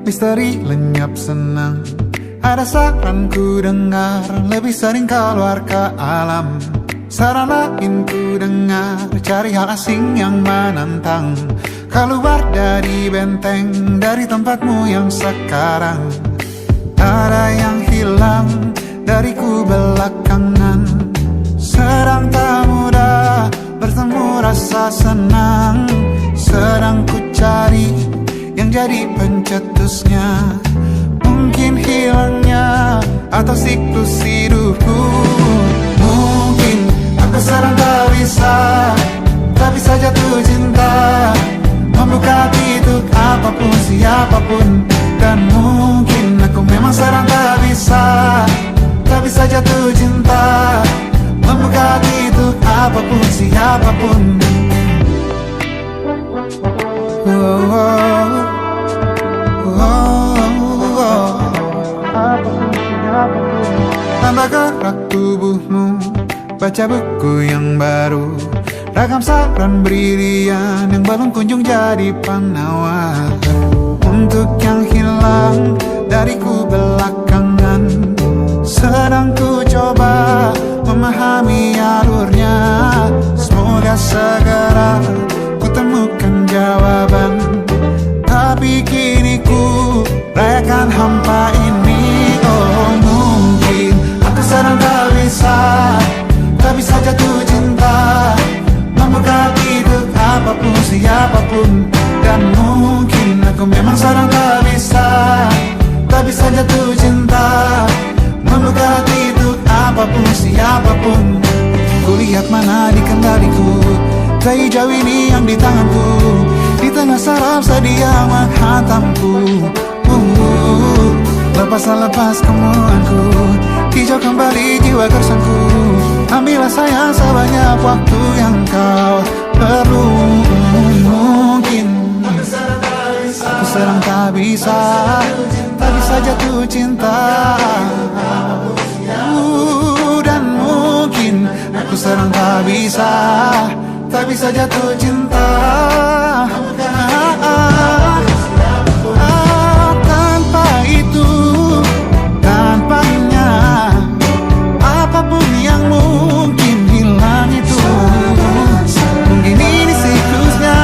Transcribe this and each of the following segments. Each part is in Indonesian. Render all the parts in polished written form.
misteri lenyap senang. Ada saran ku dengar, lebih sering keluar ke alam. Saran lain ku dengar, cari hal asing yang menantang. Keluar dari benteng, dari tempatmu yang sekarang. Ada yang hilang dariku belakangan. Sedang tak mudah bertemu rasa senang. Sedang ku cari yang jadi pencetusnya. Mungkin hilangnya atau siklus hidupku. Mungkin aku sedang tak bisa jatuh cinta, membuka hati untuk apapun, siapapun. Dan mungkin aku memang sedang tak bisa jatuh cinta, membuka hati untuk apapun, siapapun. Tambah gerak tubuhmu, baca buku yang baru, ragam saran brilian yang belum kunjung jadi penawar. Untuk yang hilang dariku belakangan, sedang ku coba memahami alurnya. Semoga segera ku temukan jawaban. Tapi kini ku rayakan hampa ini. Oh, mungkin aku sedang tak bisa jatuh cinta, membuka hati untuk apapun, siapapun. Dan mungkin aku memang sedang tak bisa jatuh cinta, membuka hati untuk apapun, siapapun. Kulihat mana di kendaliku, jauh ini yang di tanganku. Di tengah saraf sedia menghantamku. Lepas kemuanku, hijau kembali jiwa gersangku. Ambillah sayang sebanyak waktu yang kau perlu. Mungkin aku sedang tak bisa jatuh cinta. Dan mungkin aku sedang tak bisa jatuh cinta. Tanpa itu, tanpanya, apapun yang mungkin hilang itu. Mungkin ini siklusnya,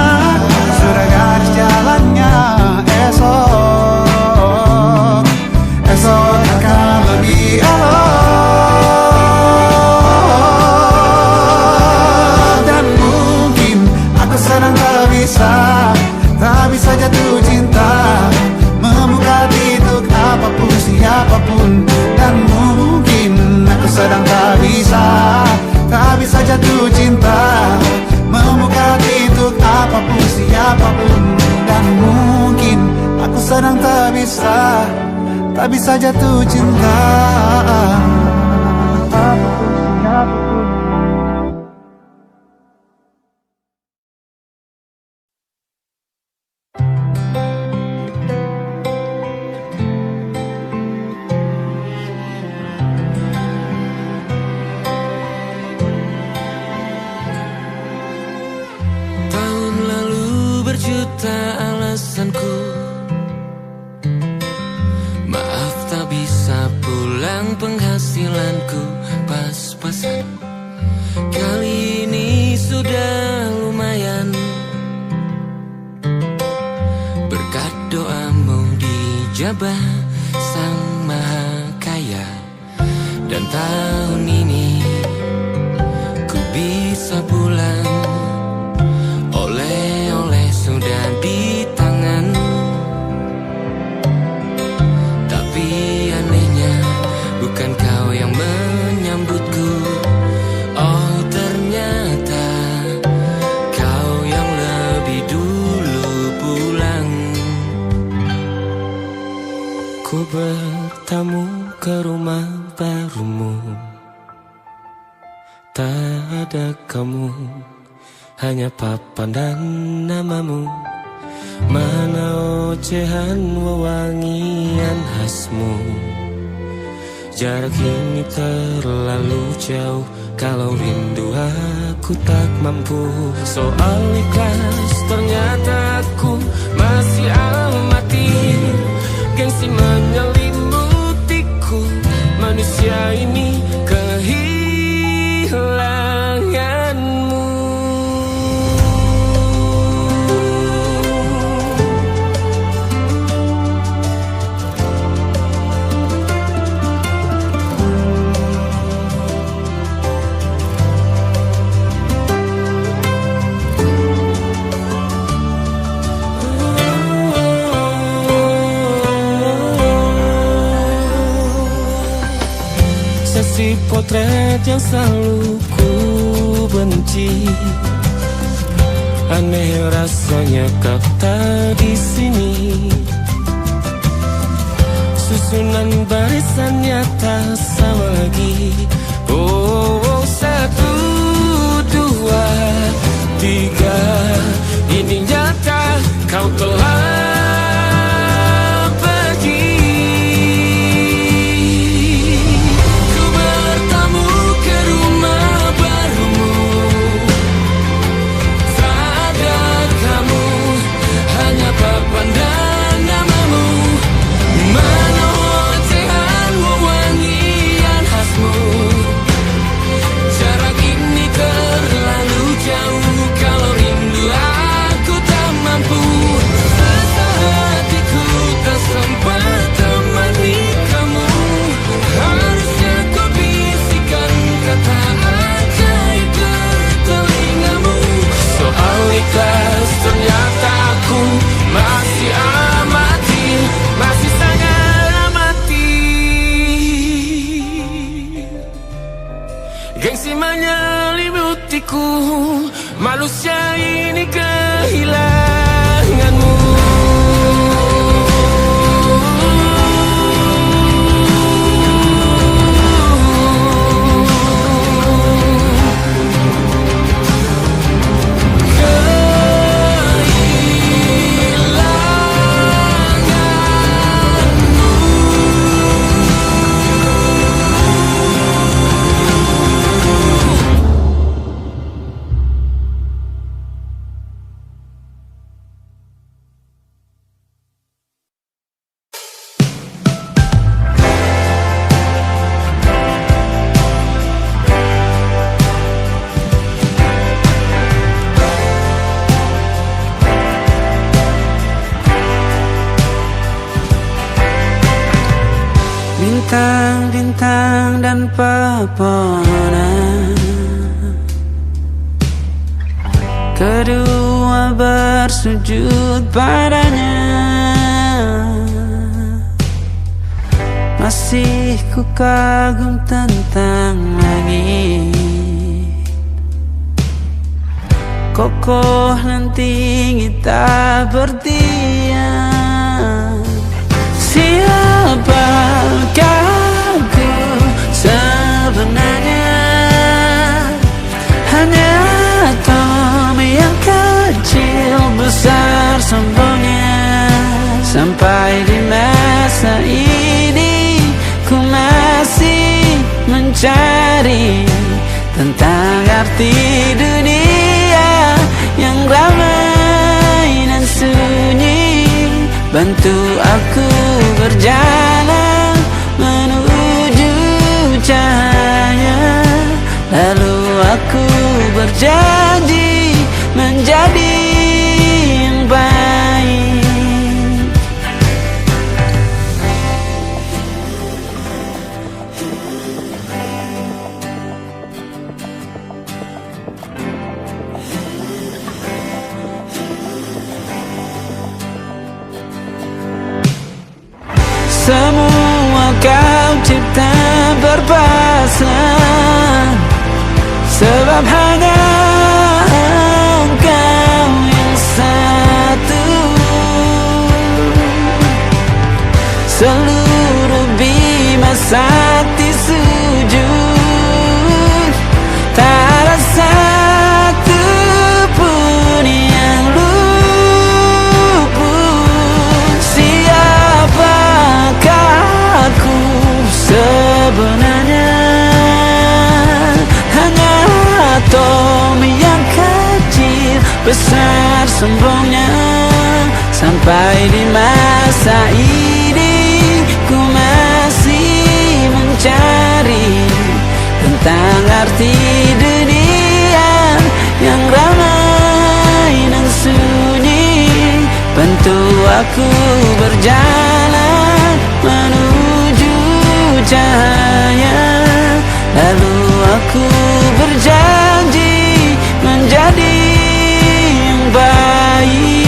sudah garis jalannya. Esok akan lebih elok. Dan mungkin aku sedang tak bisa jatuh cinta, membuka hati untuk apapun, siapapun. Dan mungkin aku sedang tak bisa jatuh cinta, membuka hati untuk apapun, siapapun. Dan mungkin aku sedang tak bisa jatuh cinta. Tahun lalu berjuta alasanku, maaf tak bisa pulang, penghasilanku pas-pasan. Kali ini sudah lumayan, berkat doamu dijabah Sang Maha Kaya. Dan tahun ini ku bisa pulang, oleh-oleh sudah di tangan. Tapi anehnya bukan kau yang menyambutku. Oh, ternyata kau yang lebih dulu pulang. Ku bertamu ke rumah barumu, tak ada kamu, hanya papan dan namamu. Mana ocehan wewangian khasmu. Jarak ini terlalu jauh, kalau rindu aku tak mampu. Soal ikhlas ternyata aku masih amati. gengsi menyelimutiku. Manusia ini kehilanganmu. Sesi potret yang selalu ku benci. Aneh rasanya kau tak di sini. Susunan barisannya tak sama lagi. Oh, oh, 1, 2, 3. Ini nyata kau telah ternyata aku masih amati, masih sangat amati. Gengsi menyelimutiku, manusia ini kehilanganmu. Bintang-bintang dan pepohonan, kedua bersujud padanya. Masih ku kagum tentang langit, kokoh dan tinggi tak bertiang. Siapakah aku sebenarnya? Hanya atom yang kecil besar sombongnya. Sampai di masa ini ku masih mencari tentang arti dunia yang ramai dan sunyi. Bantu aku berjalan menuju cahaya, lalu aku berjanji menjadi yang baik. Semua kau cipta berpasang, sebab hanya engkau yang satu. Seluruh bima sakti sujud, tak ada satu pun yang luput. Siapakah aku sebenarnya? Hanya atom yang kecil besar sombongnya. Sampai di masa ini mencari tentang arti dunia yang ramai dan sunyi. Bantu aku berjalan menuju cahaya, lalu aku berjanji menjadi yang baik.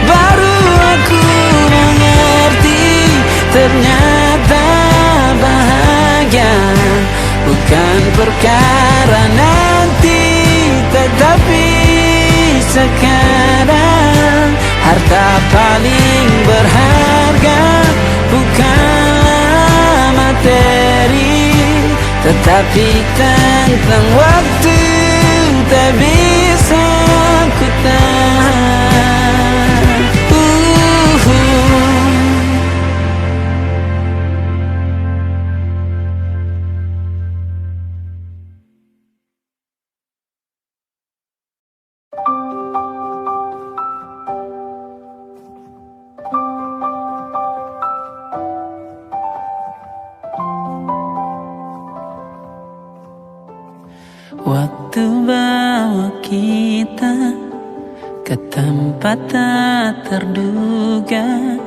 Baru aku mengerti, ternyata bahagia bukan perkara nanti, tetapi sekarang. Harta paling berharga bukanlah materi, tetapi tentang waktu tak bisa ku tahan. Waktu bawa kita ke tempat tak terduga,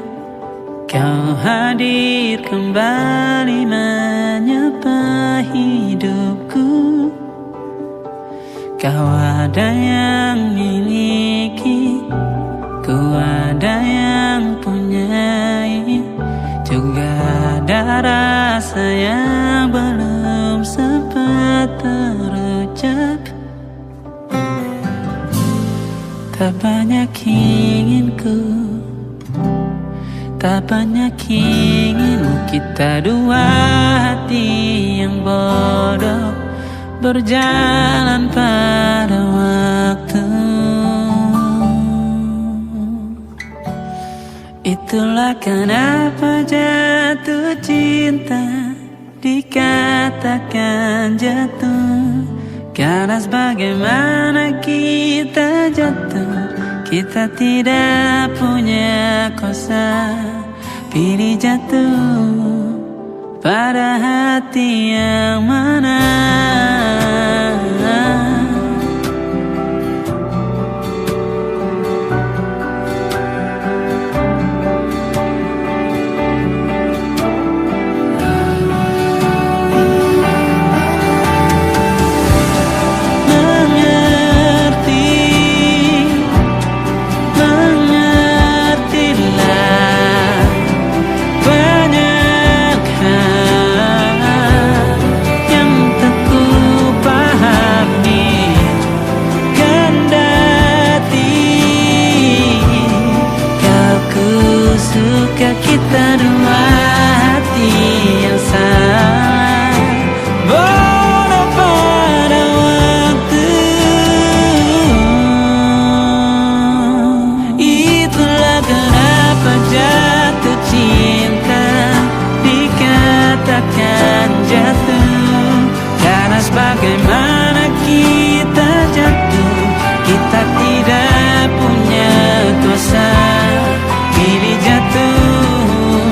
kau hadir kembali menyapa hidupku. Kau ada yang miliki, ku ada yang punyai, juga ada rasa yang belum sempat terucap. Tak banyak inginku, tak banyak inginmu, kita dua hati yang bodoh berjalan pada waktu. Itulah kenapa jatuh cinta dikatakan jatuh, karena sebagaimana kita jatuh, kita tidak punya kuasa. Pilih jatuh pada hati yang mana. Kita dua hati yang sama, bodoh pada waktu. Itulah kenapa jatuh cinta dikatakan jatuh, karena sebagaimana kita jatuh, kita tidak punya kuasa. Pilih jatuh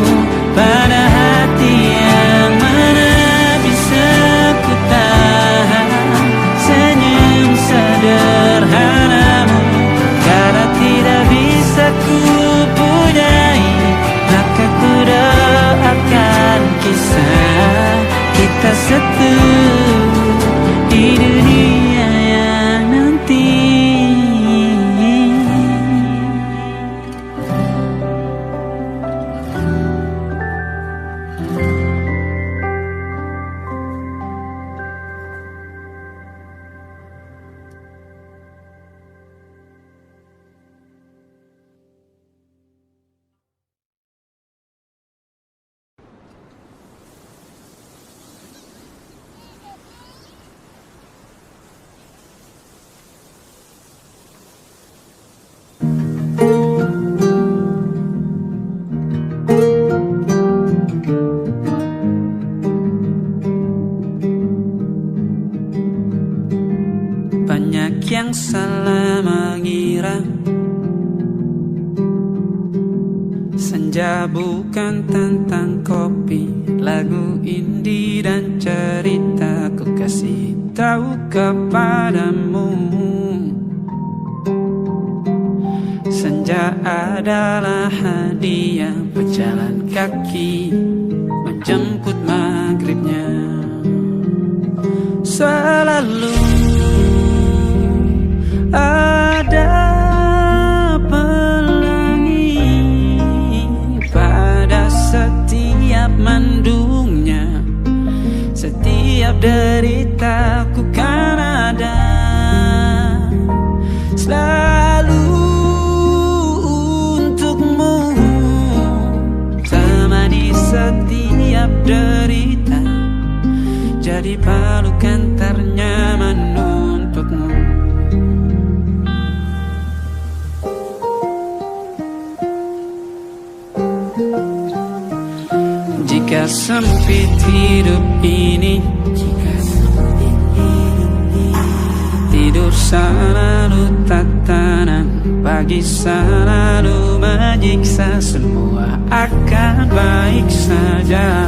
banyak yang salah mengira senja bukan tentang kopi, lagu indie dan cerita. Ku kasih tahu kepadamu, senja adalah hadiah pejalan kaki menjemput maghribnya. Selalu ada pelangi pada setiap mendungnya, setiap deritaku kan ada selalu untukmu, temani setiap derita, jadi pelukan ternyaman untukmu. Jika sempit hidup ini, tidur selalu tatanan, pagi selalu menyiksa, semua akan baik saja.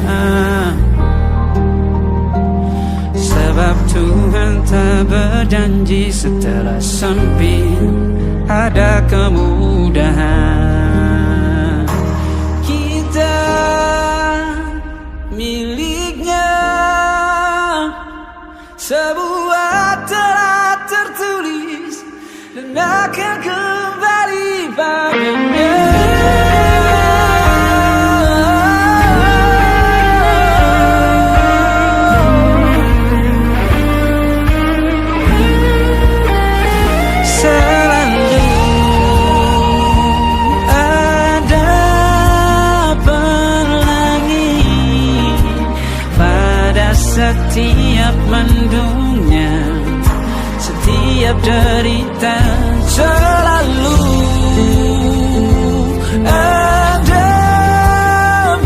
Sebab Tuhan tak berjanji setelah sempit ada kemudahan. Kita miliknya sebuah telah tertulis dan akan kembali padanya. Setiap mendungnya, setiap derita, selalu ada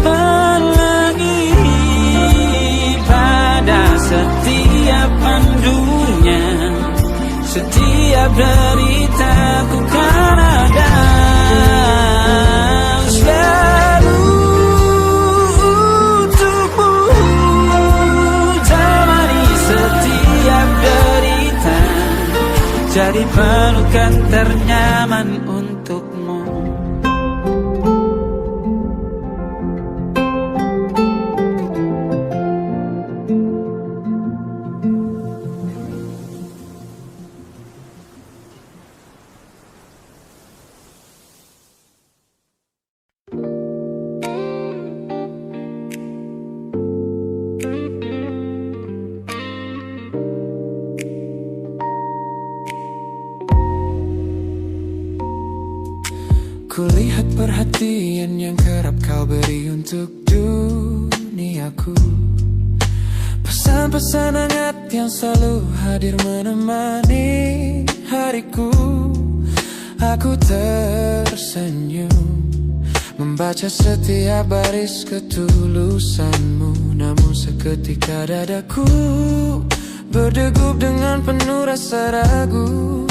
pelangi pada setiap mendungnya, setiap derita ku kan ada selalu jadi pelukan ternyaman untukmu. Kulihat perhatian yang kerap kau beri untuk duniaku, pesan-pesan hangat yang selalu hadir menemani hariku. Aku tersenyum membaca setiap baris ketulusanmu, namun seketika dadaku berdegup dengan penuh rasa ragu.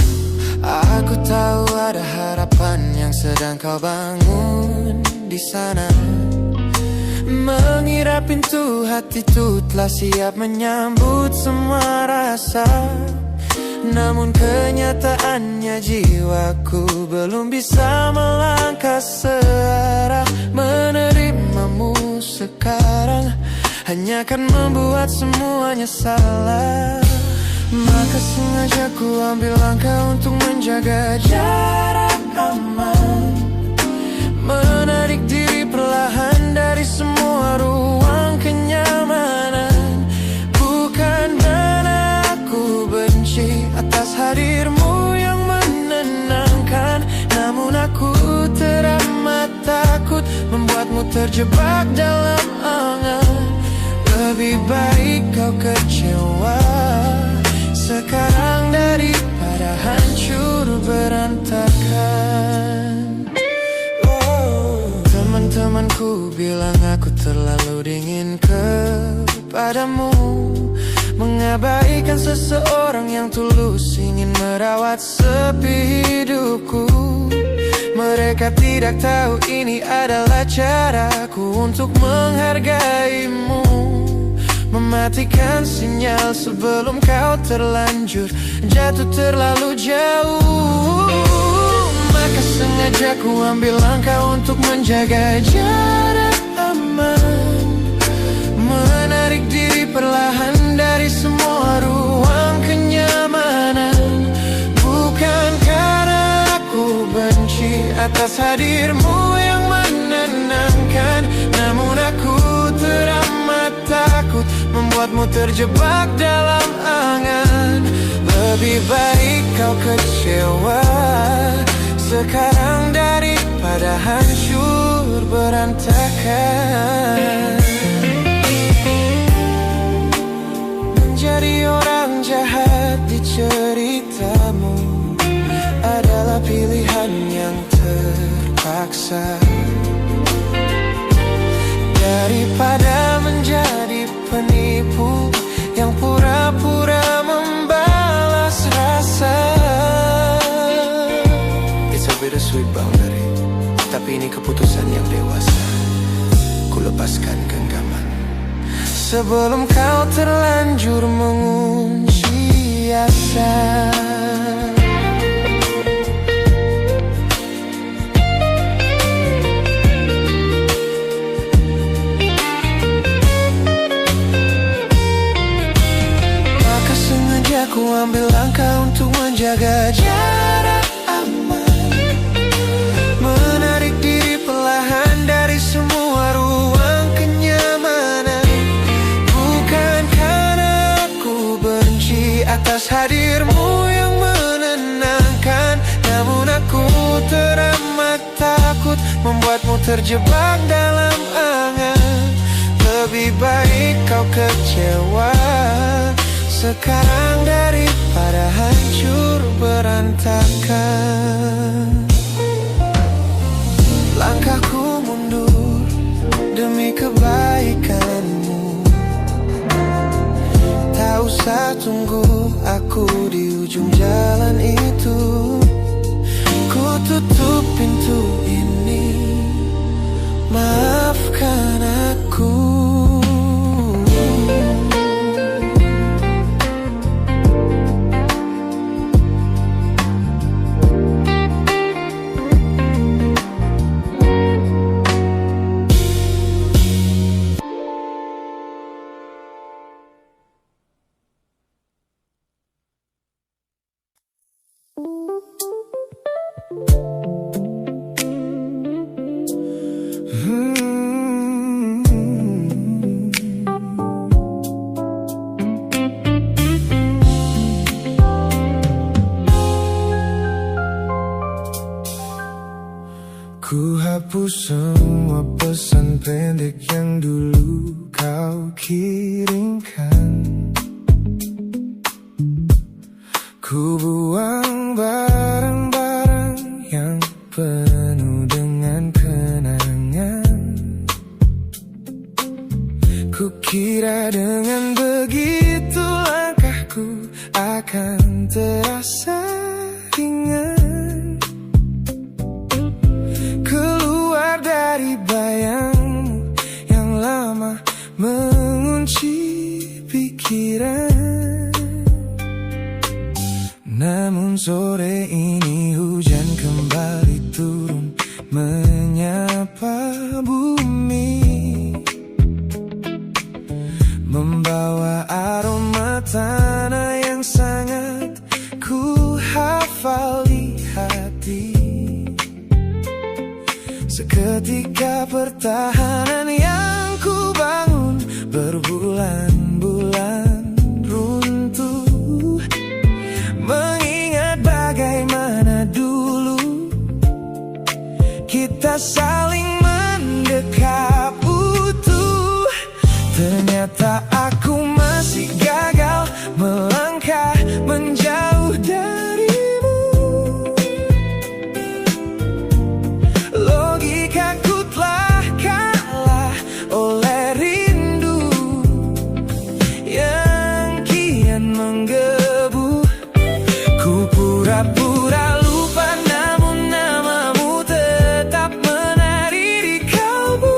Aku tahu ada harapan yang sedang kau bangun di sana. Mengira pintu hati itu telah siap menyambut semua rasa, namun kenyataannya jiwaku belum bisa melangkah searah. Menerimamu sekarang hanya akan membuat semuanya salah. Maka sengaja ku ambil langkah untuk menjaga jarak aman, menarik diri perlahan dari semua ruang kenyamanan. Bukan karena aku benci atas hadirmu yang menenangkan, namun aku teramat takut membuatmu terjebak dalam angan. Lebih baik kau kecewa sekarang daripada hancur berantakan. Teman-temanku bilang aku terlalu dingin kepadamu, mengabaikan seseorang yang tulus ingin merawat sepi hidupku. Mereka tidak tahu ini adalah caraku untuk menghargaimu. Mematikan sinyal sebelum kau terlanjur jatuh terlalu jauh. Maka sengaja ku ambil langkah untuk menjaga jarak aman, menarik diri perlahan dari semua ruang kenyamanan. Bukan karena aku benci atas hadirmu yang menenangkan, namun aku teramat takut membuatmu terjebak dalam angan. Lebih baik kau kecewa sekarang daripada hancur berantakan. Menjadi orang jahat di ceritamu adalah pilihan yang terpaksa, daripada menjadi penipu yang pura-pura membalas rasa. It's a bittersweet boundary, tapi ini keputusan yang dewasa. Ku lepaskan genggaman sebelum kau terlanjur mengunci asa. Aku ambil langkah untuk menjaga jarak aman, menarik diri perlahan dari semua ruang kenyamanan. Bukan karena aku benci atas hadirmu yang menenangkan, namun aku teramat takut membuatmu terjebak dalam angan. Lebih baik kau kecewa sekarang daripada hancur berantakan. Langkahku mundur demi kebaikanmu. Tak usah tunggu aku di ujung jalan itu. Ku tutup pintu ini, maafkan aku. Ku hapus semua pesan pendek yang dulu kau kirimkan. Ku buang barang-barang yang penuh dengan kenangan. Ku kira dengan begitu langkahku akan terasa ringan, keluar dari bayangmu yang lama mengunci pikiran. Namun sore ini hujan kembali turun menyapa bumi, membawa aroma tanah yang sangat ku hafal di hati. Seketika pertahanan yang ku bangun berbulan-bulan runtuh, mengingat bagaimana dulu kita saling mendekap utuh. Ternyata aku masih gagal melangkah menjauh darimu. Logikaku telah kalah oleh rindu yang kini pura-pura lupa, namun namamu tetap menari di kalbu.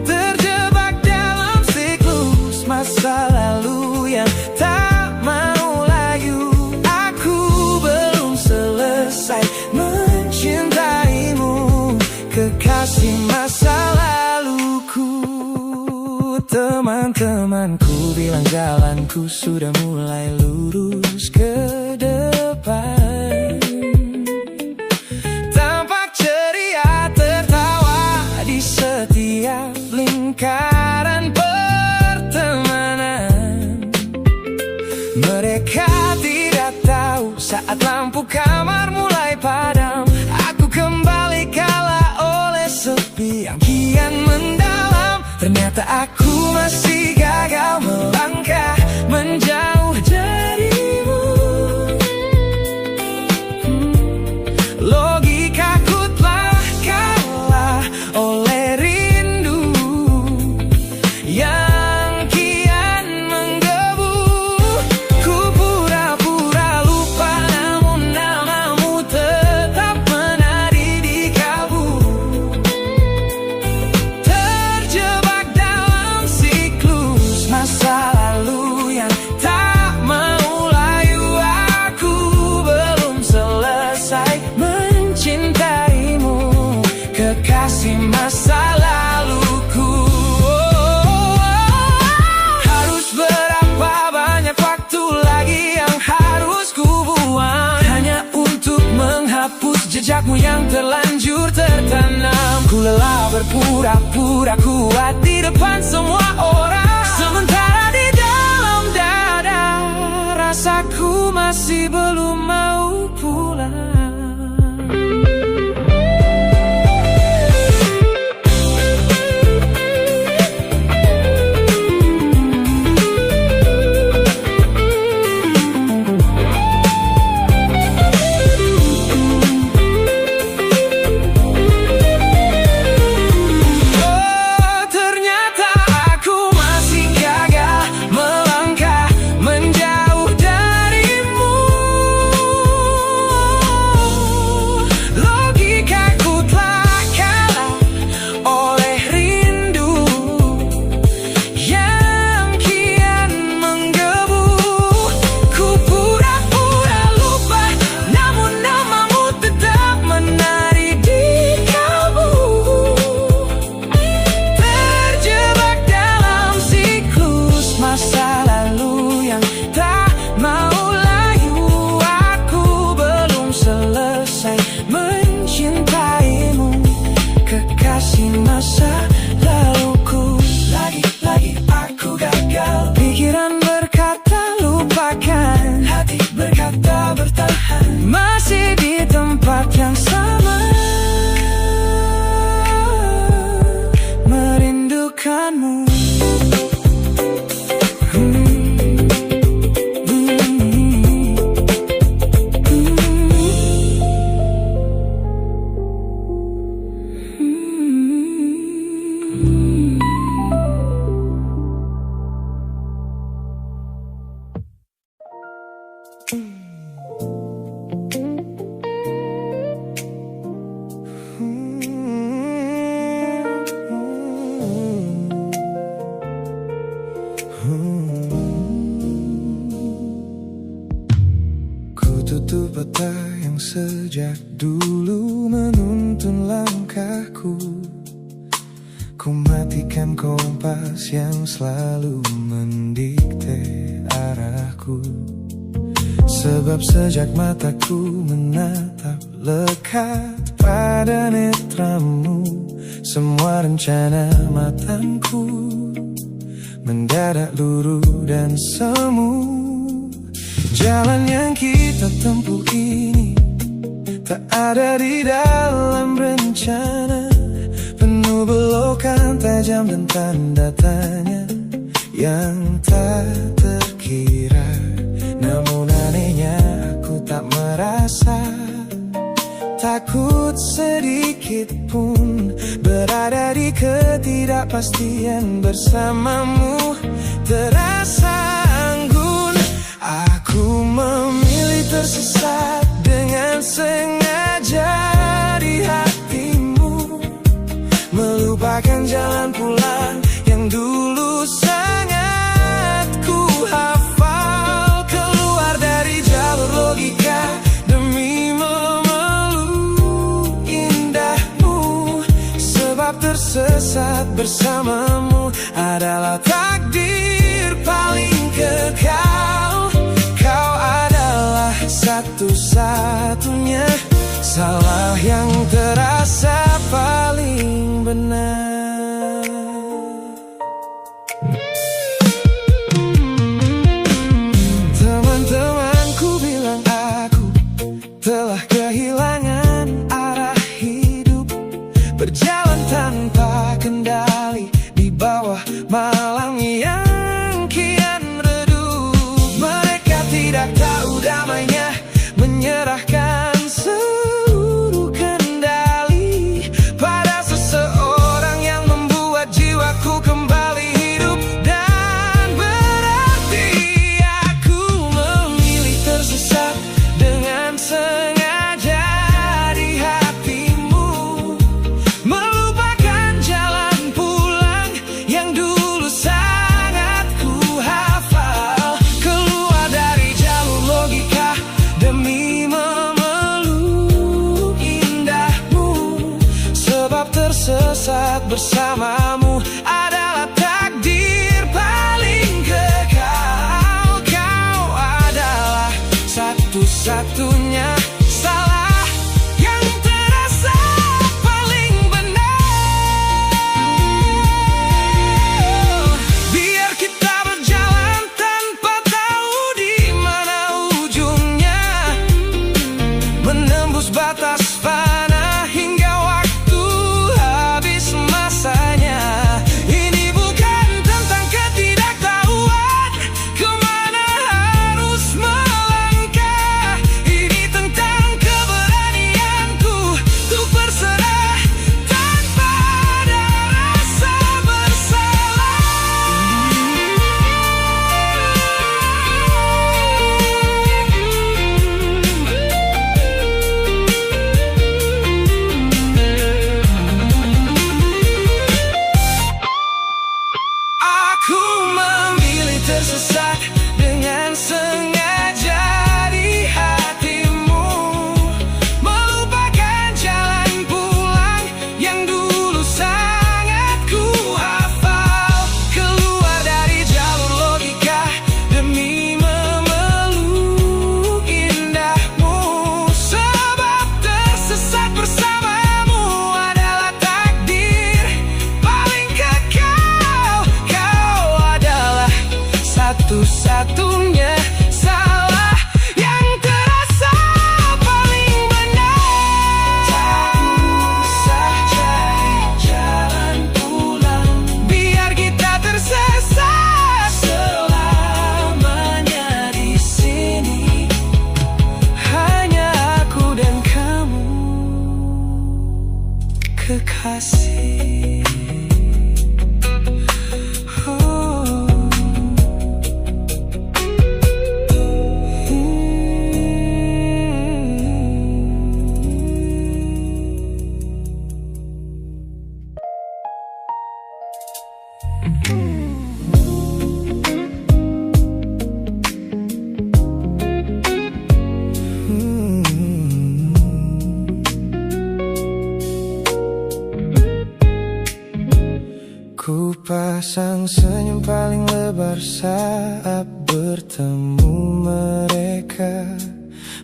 Terjebak dalam siklus masa lalu yang tak mau layu. Aku belum selesai mencintaimu, kekasih masa laluku. Teman-temanku bilang jalanku sudah mulai lurus ke depan. Tampak ceria tertawa di setiap lingkaran pertemanan. Mereka tidak tahu saat lampu kamar mulai padam, aku kembali kalah oleh sepi yang kian mendalam. Ternyata aku masih gagal melangkah menjauh darimu. Logikaku telah kalah oleh rindu yang kian menggebu. Ku pura-pura lupa, namun namamu tetap menari di kalbu. Terjebak dalam siklus masa lalu yang tak mau layu. Aku belum selesai mencintaimu, kekasih masa laluku. Harus berapa banyak waktu lagi yang harus ku buang hanya untuk menghapus jejakmu yang terlanjur tertanam. Ku lelah berpura-pura kuat di depan semua orang, sementara di dalam dada rasaku masih belum mau pulang. Oh, ternyata aku masih gagal melangkah menjauh darimu. Logikaku telah kalah oleh rindu yang kian menggebu. Ku pura-pura lupa, namun namamu tetap menari di kalbu. Terjebak dalam siklus masa lalu yang tak mau layu. Aku belum selesai mencintaimu, kekasih masa laluku. Lagi-lagi aku gagal. Pikiran berkata lupakan, hati berkata bertahan, masih di tempat yang sama, merindukanmu. Ku tutup mata yang sejak dulu menuntun langkahku. Ku matikan kompas yang selalu mendikte arahku. Sebab sejak mataku menatap lekat pada netramu, semua rencana matangku mendadak luruh dan semu. Jalan yang kita tempuh ini tak ada di dalam rencana, penuh belokan tajam dan tanda tanya yang tak terkira. Namun anehnya aku tak merasa takut sedikit pun berada di ketidakpastian bersamamu. Terasa anggun aku tersesat dengan sengaja di hatimu, melupakan jalan pulang yang dulu sangat ku hafal. Keluar dari jalur logika demi memeluk indahmu, sebab tersesat bersamamu adalah takdir paling kekal. Kau adalah satu-satunya salah yang terasa paling benar. Teman-temanku bilang aku telah kehilangan arah hidup, berjalan tanpa kendali di bawah malam yang kian redup. Mereka tidak tahu damainya menyerahkan seluruh kendali pada seseorang yang membuat jiwaku kembali hidup. Dan berarti aku memilih tersesat dengan sengaja di hatimu, melupakan jalan pulang yang dulu sangat ku hafal. Keluar dari jalur logika demi memeluk indahmu, sebab tersesat bersamamu adalah takdir paling kekal. Kau adalah satu-satunya salah yang terasa paling benar. Biar kita berjalan tanpa tahu di mana ujungnya, menembus batas fana hingga waktu habis masanya. Ini bukan tentang ketidaktahuan kemana harus melangkah, ini tentang keberanianku untuk berserah tanpa ada rasa bersalah. Aku memilih tersesat dengan sengaja di hatimu, melupakan jalan pulang yang dulu sangat ku hafal. Keluar dari jalur logika demi memeluk indahmu, sebab tersesat bersamamu adalah takdir paling kekal. Kau adalah satu-satunya salah yang terasa paling benar. Tak usah cari jalan pulang, biar kita tersesat selamanya di sini. Hanya aku dan kamu, kekasih. Oh. Ku pasang senyum paling lebar saat bertemu mereka,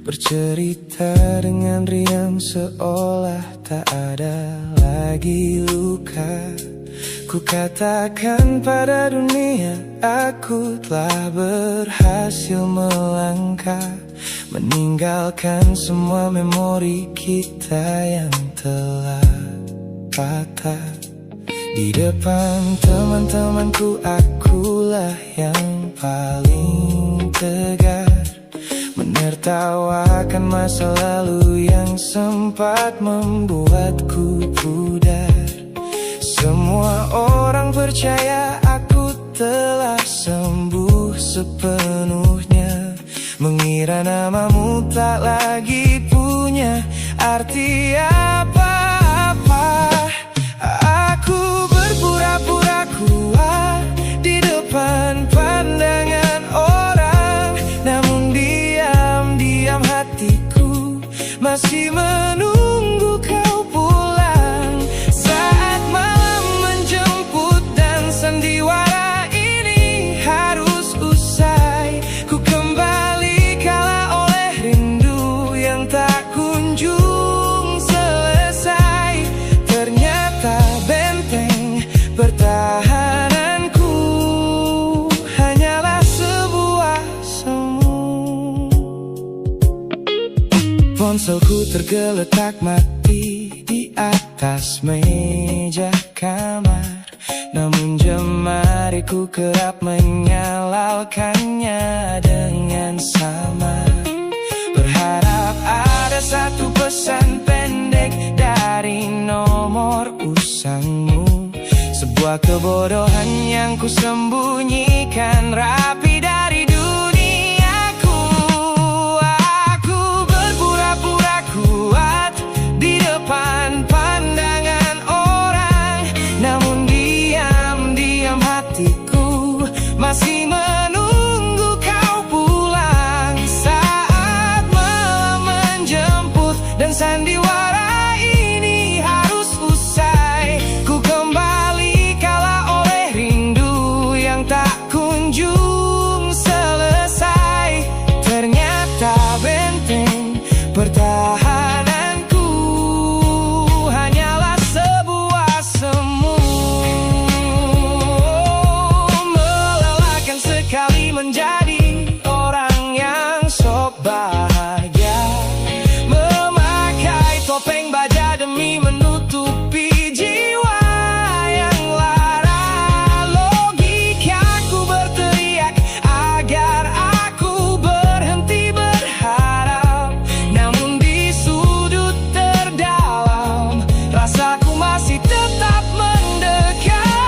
bercerita dengan riang seolah tak ada lagi luka. Ku katakan pada dunia aku telah berhasil melangkah, meninggalkan semua memori kita yang telah patah. Di depan teman-temanku akulah yang paling tegar, menertawakan masa lalu yang sempat membuatku pudar. Semua orang percaya aku telah sembuh sepenuhnya, Mengira namamu tak lagi punya arti apa-apa. Aku berpura-pura kuat di depan pandangan orang, namun diam-diam hatiku masih menunggu kau pulang. Saat malam menjemput dan sandiwara ini harus usai, ku kembali kalah oleh rindu yang tak kunjung selesai. Ternyata benteng pertahananku hanyalah sebuah semu. Ponselku tergeletak mati di atas meja kamar, namun jemariku kerap menyalakannya dengan samar. Berharap ada satu pesan pendek dari nomor usangmu, sebuah kebodohan yang ku sembunyikan rapi dari duniaku. Aku berpura-pura kuat di depan pandangan orang, namun diam-diam hatiku masih menunggu kau pulang. Saat malam menjemput dan sandiwara ini harus usai, ku kembali kalah oleh rindu yang tak kunjung selesai. Ternyata benteng pertahananku hanyalah sebuah semu. Melelahkan sekali menjadi orang yang sok bahagia, memakai topeng baja demi menutupi jiwa yang lara. Logikaku berteriak agar aku berhenti berharap, namun di sudut terdalam rasaku masih tetap mendekat.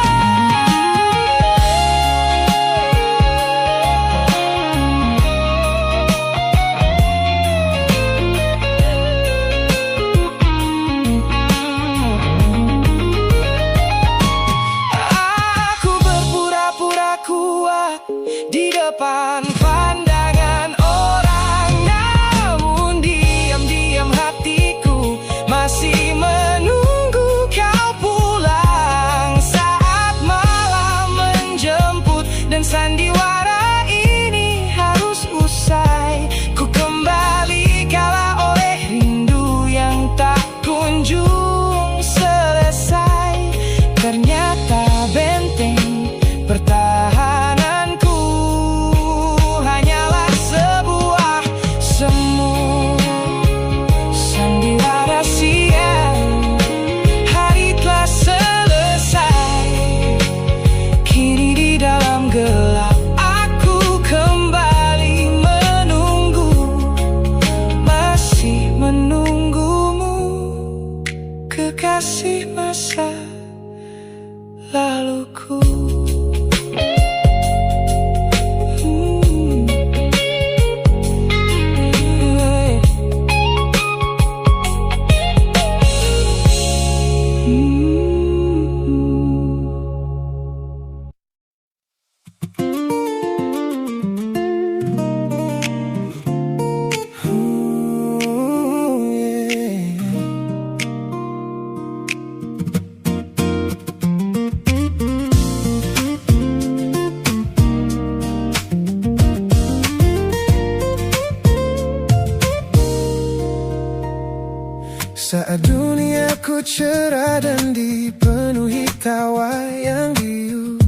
Aku berpura-pura kuat di depan pandangan orang, namun diam-diam hatiku masih menunggu kau pulang. Saat malam menjemput dan sandiwara ini harus usai, ku kembali kalah oleh rindu yang tak kunjung selesai. Ternyata benteng pertahananku hanyalah sebuah semu. Sandiwara siang, hari telah selesai. Kini di dalam gelap aku kembali menunggu, masih menunggumu, kekasih masa laluku. Saat duniaku cerah dan dipenuhi tawa yang riuh,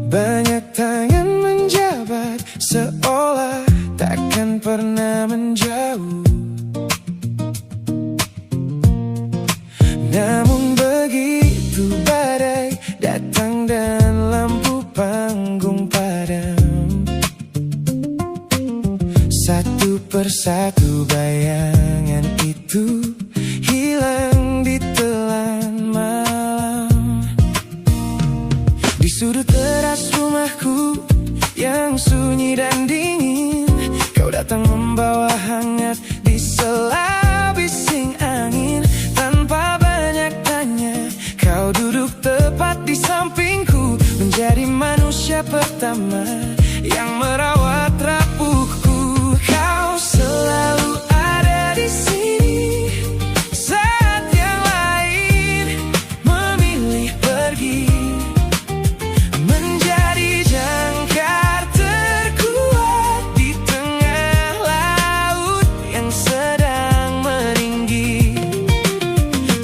banyak tangan menjabat seolah takkan pernah menjauh. Namun begitu badai datang dan lampu panggung padam, satu persatu bayangan itu hilang di telan malam. Di sudut teras rumahku yang sunyi dan dingin. Kau datang membawa hangat di sela bising angin. Tanpa banyak tanya, kau duduk tepat di sampingku, menjadi manusia pertama yang merawat rapuhku. Kau selalu ada di sini saat yang lain memilih pergi, menjadi jangkar terkuat di tengah laut yang sedang meninggi.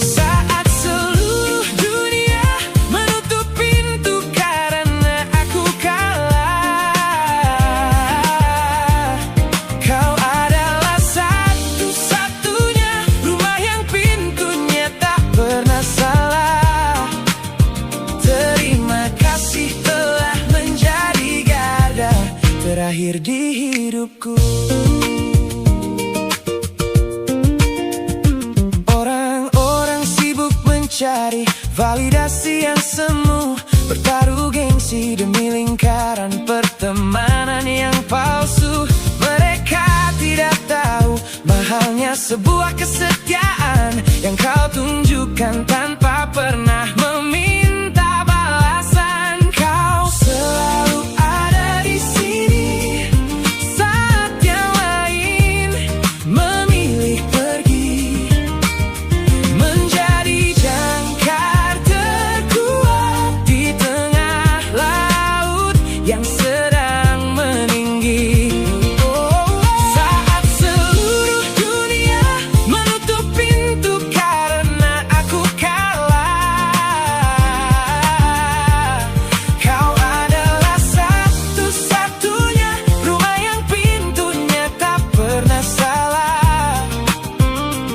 Saat seluruh dunia menutup pintu karena aku kalah, kau adalah satu-satunya rumah yang pintunya tak pernah salah. Terima kasih telah menjadi garda terakhir di hidupku. Orang-orang sibuk mencari validasi yang semu, bertaruh gengsi demi lingkaran pertemanan yang palsu. Mereka tidak tahu mahalnya sebuah kesetiaan yang kau tunjukkan tanpa pernah meminta balasan. Kau selalu ada di sini saat yang lain memilih pergi, menjadi jangkar terkuat di tengah laut yang sedang meninggi. Saat seluruh dunia menutup pintu karena aku kalah, kau adalah satu-satunya rumah yang pintunya tak pernah salah.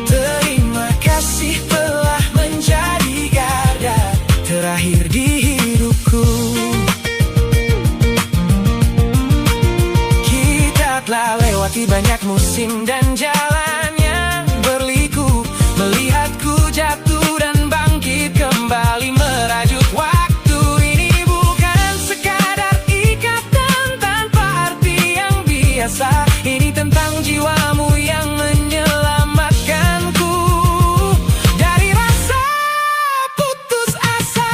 Terima kasih telah menjadi garda terakhir di hidupku. Kita telah lewati banyak musim dan jalan yang berliku, melihatku jatuh dan bangkit kembali merajut waktu. Ini bukan sekadar ikatan tanpa arti yang biasa, ini tentang jiwamu yang menyelamatkanku dari rasa putus asa.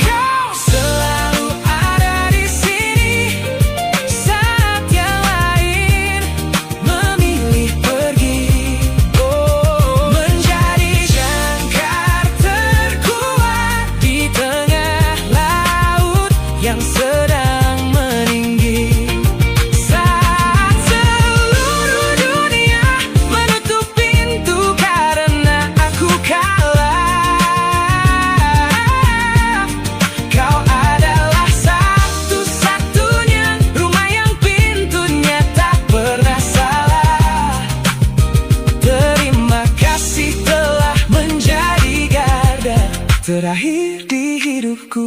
Kau selalu ada di sini saat yang lain memilih pergi, menjadi jangkar terkuat di tengah laut yang sedang meninggi. Saat seluruh dunia menutup pintu karena aku kalah, kau adalah satu-satunya rumah yang pintunya tak pernah salah. Terima kasih telah menjadi garda terakhir di hidupku,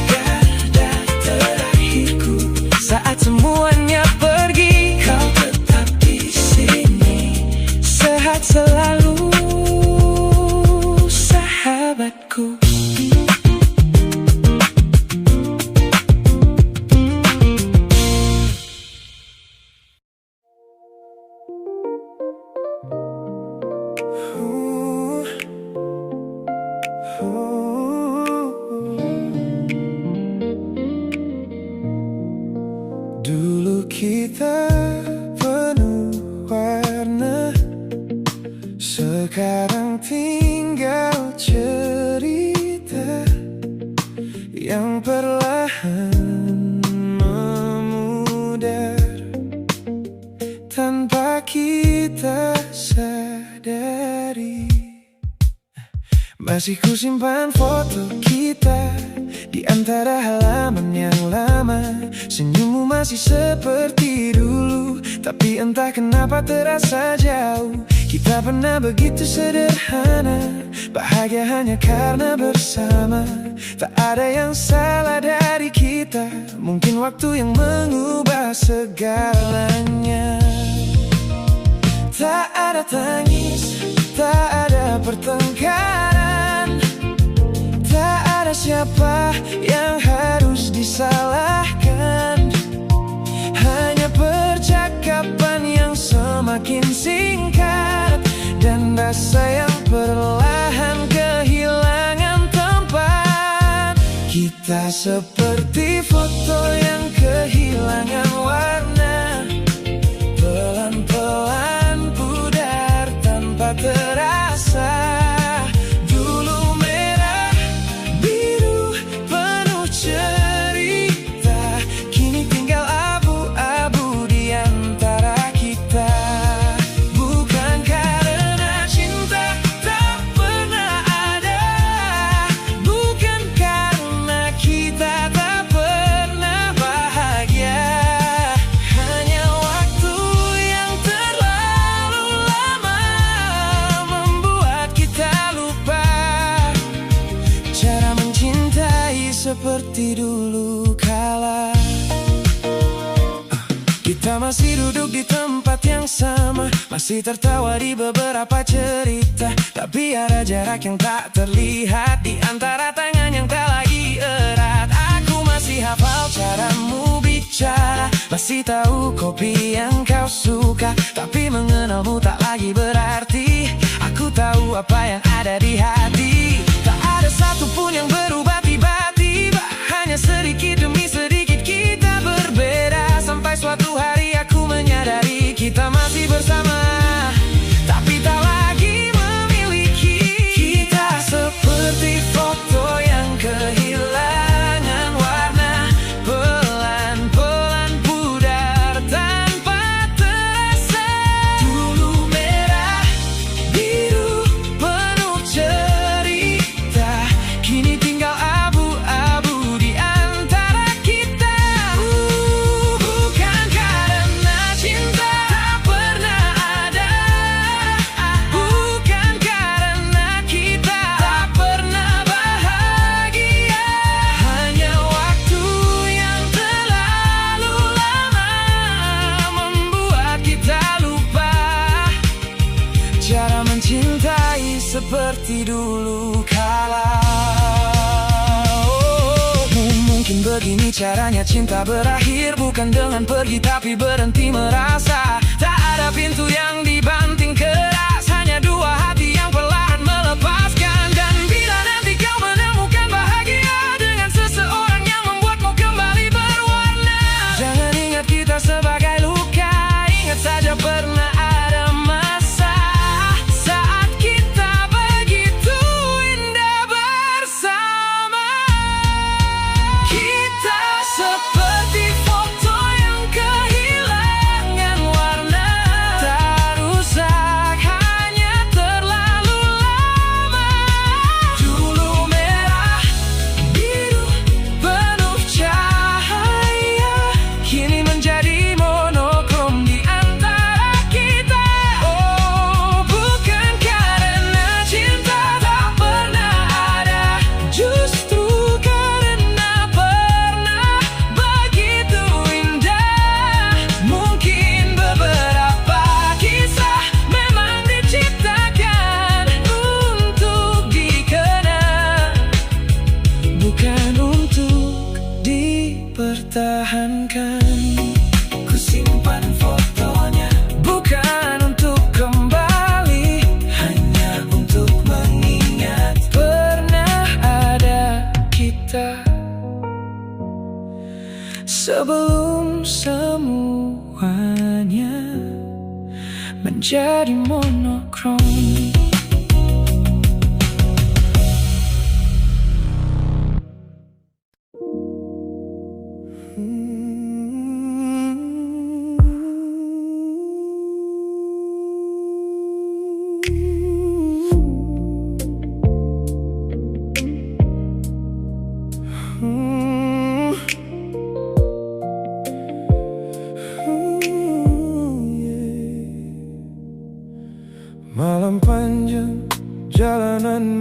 garda terakhirku. Saat semuanya pergi, kau tetap di sini, sehat selalu, sahabatku. Dulu kita penuh warna, sekarang tinggal cerita yang perlahan memudar tanpa kita sadari. Masih kusimpan foto kita di antara halaman yang lama. Senyummu masih seperti dulu, tapi entah kenapa terasa jauh. Kita pernah begitu sederhana, bahagia hanya karena bersama. Tak ada yang salah dari kita, mungkin waktu yang mengubah segalanya. Tak ada tangis, tak ada pertengkaran, tak ada siapa yang harus disalahkan. Hanya percakapan yang semakin singkat, dan rasa yang perlahan kehilangan tempat. Kita seperti foto yang kehilangan warna, pelan-pelan pudar tanpa terasa. Dulu merah, biru, penuh cerita, kini tinggal abu-abu di antara kita. Bukan karena cinta tak pernah ada, bukan karena kita tak pernah bahagia. Hanya waktu yang terlalu lama membuat kita lupa cara mencintai seperti dulu kala. Kita masih duduk di tempat yang sama, masih tertawa di beberapa cerita, tapi ada jarak yang tak terlihat di antara tangan yang tak lagi erat. Aku masih hafal caramu bicara, masih tahu kopi yang kau suka, tapi mengenalmu tak lagi berarti aku tahu apa yang ada di hati. Tak ada satupun yang berubah tiba-tiba, hanya sedikit demi sedikit kita berbeda. Sampai suatu hari aku menyadari kita masih bersama, tapi tak lagi memiliki. Kita seperti foto yang kehilangan warna, pelan-pelan pudar tanpa terasa. Dulu merah, biru, penuh cerita, kini tinggal abu-abu di antara kita. Bukan karena cinta tak pernah ada, bukan karena kita tak pernah bahagia. Hanya waktu yang terlalu lama membuat kita lupa cara mencintai seperti dulu kala. Mungkin begini caranya cinta berakhir, bukan dengan pergi tapi berhenti merasa. Tak ada pintu yang dibanting keras, hanya dua hati yang perlahan melepaskan. Dan bila nanti kau menemukan bahagia dengan seseorang yang membuatmu kembali berwarna, jangan ingat kita sebagai luka, ingat saja pernah ada masa saat kita begitu indah bersama. Kita seperti foto yang kehilangan warna, tak rusak, hanya terlalu lama. Dulu merah, biru, penuh cahaya, kini menjadi monokrom di antara kita. Oh, bukan karena cinta tak pernah ada, justru karena pernah begitu indah. Mungkin beberapa kisah memang diciptakan untuk dikenang, bukan untuk dipertahankan. Ku simpan fotonya, bukan untuk kembali, hanya untuk mengingat pernah ada kita. Sebelum semuanya menjadi monokrom.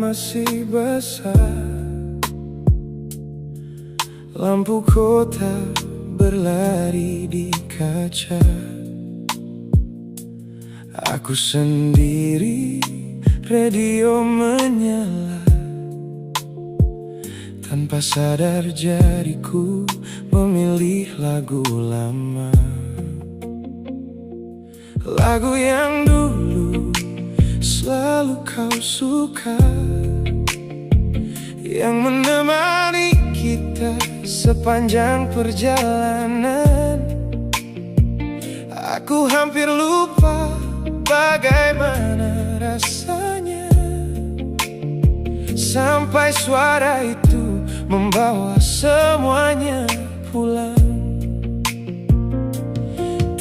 masih basah. Lampu kota berlari di kaca. Aku sendiri, radio menyala. Tanpa sadar jariku memilih lagu lama. Lagu yang dulu selalu kau suka, yang menemani kita sepanjang perjalanan. Aku hampir lupa bagaimana rasanya sampai suara itu membawa semuanya pulang.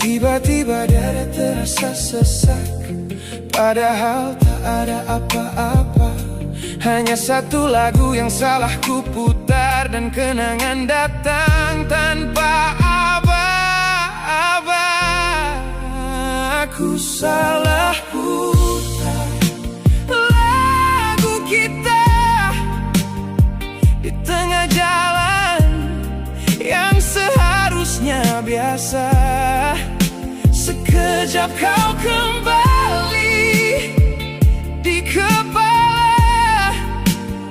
Tiba-tiba dada terasa sesak, padahal tak ada apa-apa. Hanya satu lagu yang salah ku putar, dan kenangan datang tanpa aba-aba. Aku salah putar lagu kita di tengah jalan yang seharusnya biasa. Sekejap kau kembali di kepala,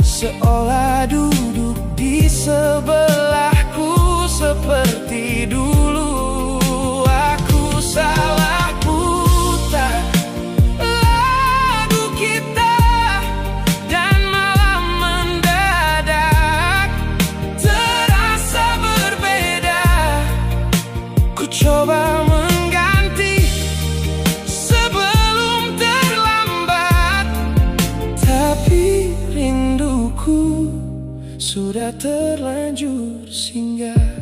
seolah duduk di sebelahku seperti dulu. Aku salah putar lagu kita, dan malam mendadak terasa berbeda. Ku coba mengganti sebelum terlambat, tapi rinduku sudah terlanjur singgah.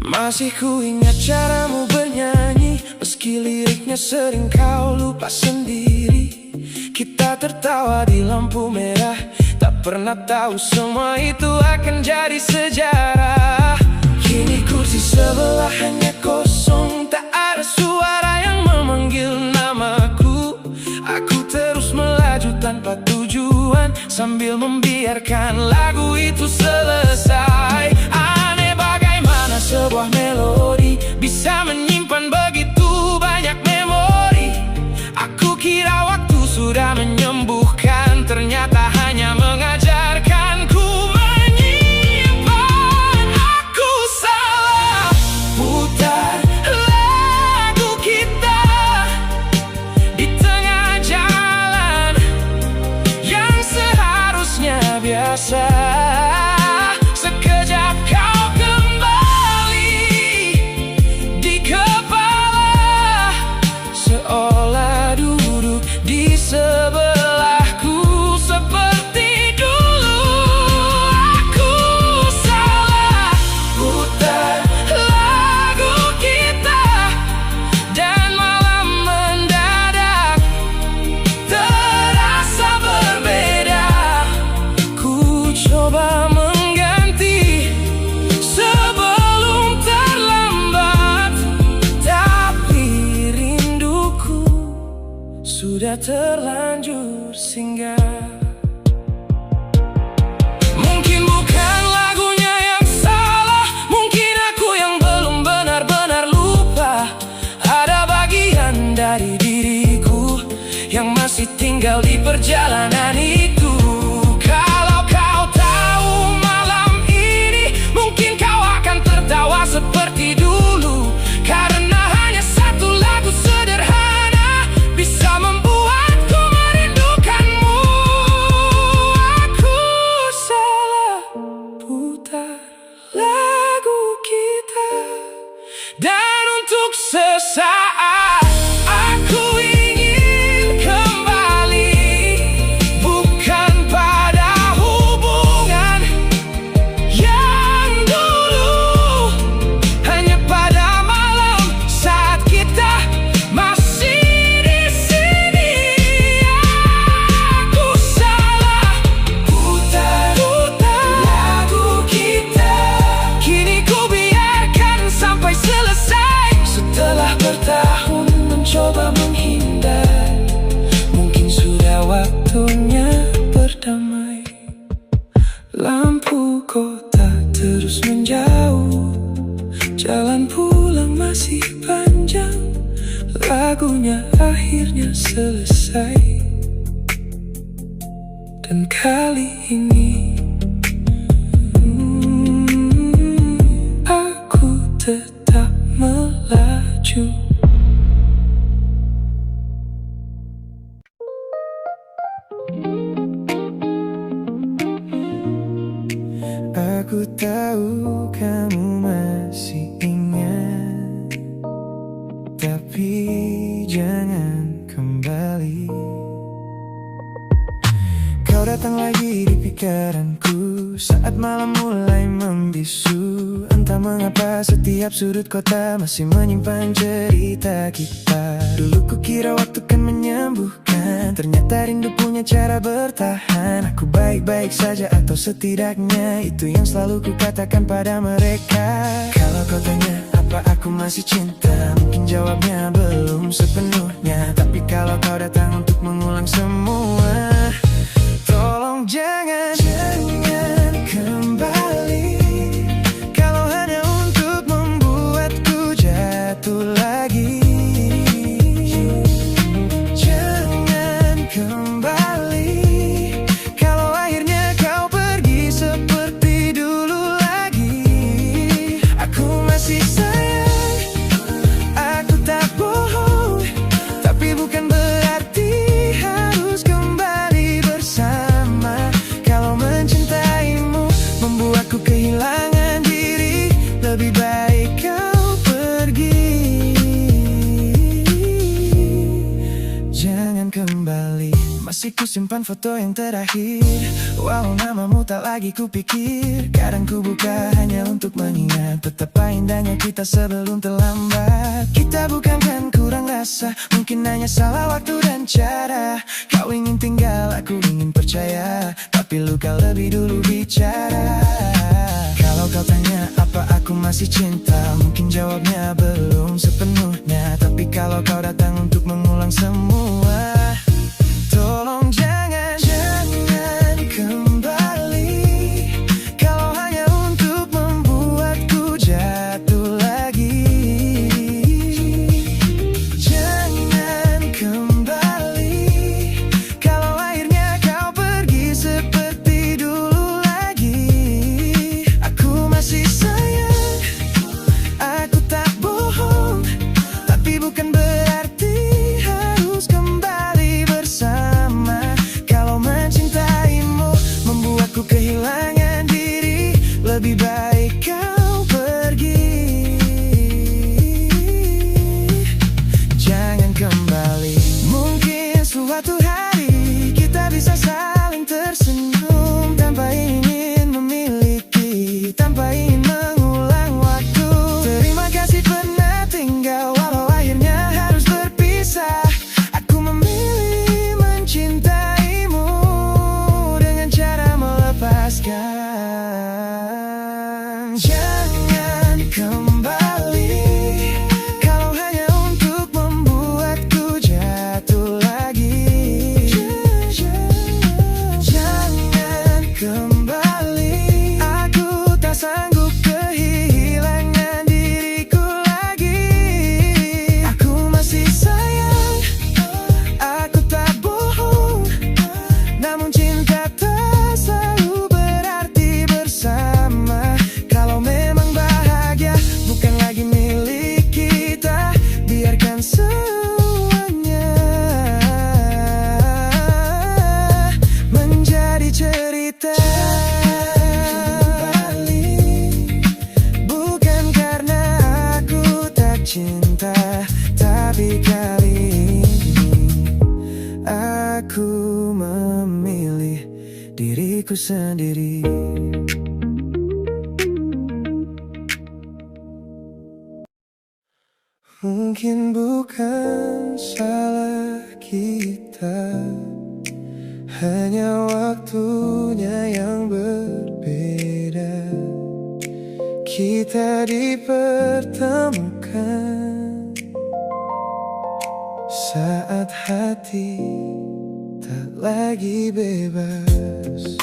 Masih ku ingat caramu bernyanyi, meski liriknya sering kau lupa sendiri. Kita tertawa di lampu merah, tak pernah tahu semua itu akan jadi sejarah. Kini kursi sebelah hanya kosong, tak ada suara yang memanggil namaku. Aku terus melaju tanpa tujuan, sambil membiarkan lagu itu selesai. Aneh bagaimana sebuah melodi bisa menyimpan begitu banyak memori. Aku kira waktu sudah menyembuhkan, ternyata hanya mengajarkanku menyimpan. Aku salah putar lagu kita di tengah jalan yang seharusnya biasa. Sekejap kau kembali di kepala, seolah duduk di sebelahku seperti dulu. Aku salah putar lagu kita, dan malam mendadak terasa berbeda. Ku coba mengganti sebelum terlambat, tapi rinduku sudah terlanjur singgah. Mungkin bukan lagunya yang salah, mungkin aku yang belum benar-benar lupa. Ada bagian dari diriku yang masih tinggal di perjalanan itu. Kalau kau tahu malam ini, mungkin kau akan tertawa seperti dulu, karena hanya satu lagu sederhana bisa membuatku merasa Lampu kota terus menjauh, jalan pulang masih panjang. Lagunya akhirnya selesai, dan kali ini aku tetap melaju. Aku tahu kamu masih ingat, tapi jangan kembali. Kau datang lagi di pikiranku saat malam mulai membisu. Entah mengapa setiap sudut kota masih menyimpan cerita kita. Dulu kukira waktu kan menyembuhkan, ternyata rindu punya cara bertahan. Aku baik-baik saja atau setidaknya itu yang selalu kukatakan pada mereka. Kalau kau tanya apa aku masih cinta, mungkin jawabnya belum sepenuhnya. Tapi kalau kau datang untuk mengulang semua, tolong jangan kembali. Kalau hanya untuk membuatku jatuh lagi, jangan kembali. Kalau akhirnya kau pergi seperti dulu lagi, aku masih sayang, aku tak bohong. Tapi bukan berarti harus kembali bersama. Kalau mencintaimu membuatku kehilangan diri, lebih baik kau pergi. Jangan kembali. Masih kusimpan foto yang terakhir, walau namamu tak lagi kupikir. Kadang ku buka hanya untuk mengingat betapa indahnya kita sebelum terlambat. Kita bukan kan kurang rasa, mungkin hanya salah waktu dan cara. Kau ingin tinggal, aku ingin percaya, tapi luka lebih dulu bicara. Kalau kau tanya apa aku masih cinta, mungkin jawabnya belum sepenuhnya. Tapi kalau kau datang untuk mengulang semua, tolong jangan kembali. Kalau hanya untuk membuatku jatuh lagi, jangan kembali. Kalau akhirnya kau pergi seperti dulu lagi, aku masih sayang, aku tak bohong. Tapi bukan berarti harus kembali bersama. Kalau mencintaimu membuatku kehilangan diri, lebih baik kau pergi. Jangan kembali. Mungkin suatu hari kita bisa saling tersenyum, tanpa ingin memiliki, tanpa ingin mengulang waktu. Terima kasih pernah tinggal, walau akhirnya harus berpisah. Aku memilih mencintaimu dengan cara melepaskan. Jangan kembali. Kalau hanya untuk membuatku jatuh lagi, jangan kembali. Aku tak sanggup kehilangan diriku lagi. Aku masih sayang, aku tak bohong. Namun cinta tak selalu berarti bersama. Kalau memang bahagia bukan lagi milik kita, biarkan semuanya menjadi cerita. Bukan karena aku tak cinta, tapi kali ini aku memilih diriku sendiri. Mungkin bukan salah kita, hanya waktunya yang berbeda. Kita dipertemukan saat hati tak lagi bebas.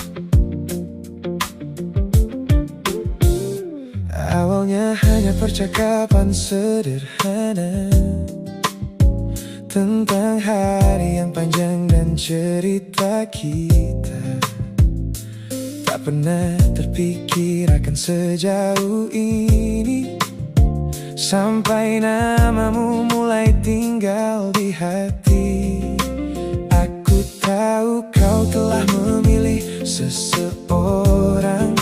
hanya percakapan sederhana tentang hari yang panjang dan cerita kita. Tak pernah terpikir akan sejauh ini, sampai namamu mulai tinggal di hati. Aku tahu kau telah memilih seseorang,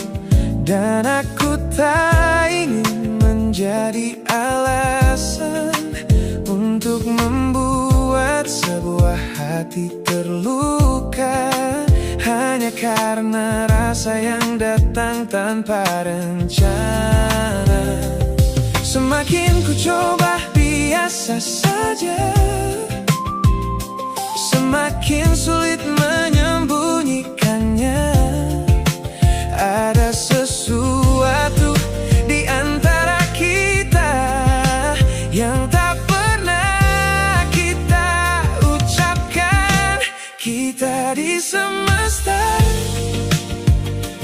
dan aku tak ingin menjadi alasan untuk membuat sebuah hati terluka, hanya karena rasa yang datang tanpa rencana. Semakin ku coba biasa saja, semakin sulit menyembunyikannya. Ada sesuatu di antara kita yang tak pernah kita ucapkan. Kita di semesta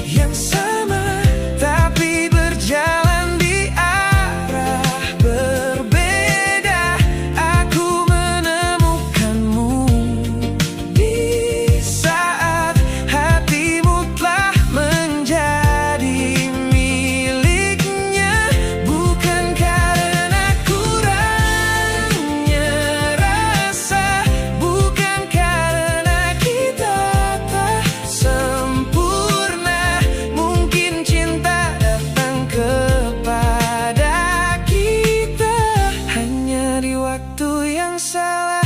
yang sama, tapi berjalan di arah berbeda. Aku menemukanmu di saat hatimu telah menjadi miliknya. Bukan karena kurangnya rasa, bukan karena kita tak sempurna. Mungkin cinta datang kepada kita hanya di waktu yang salah.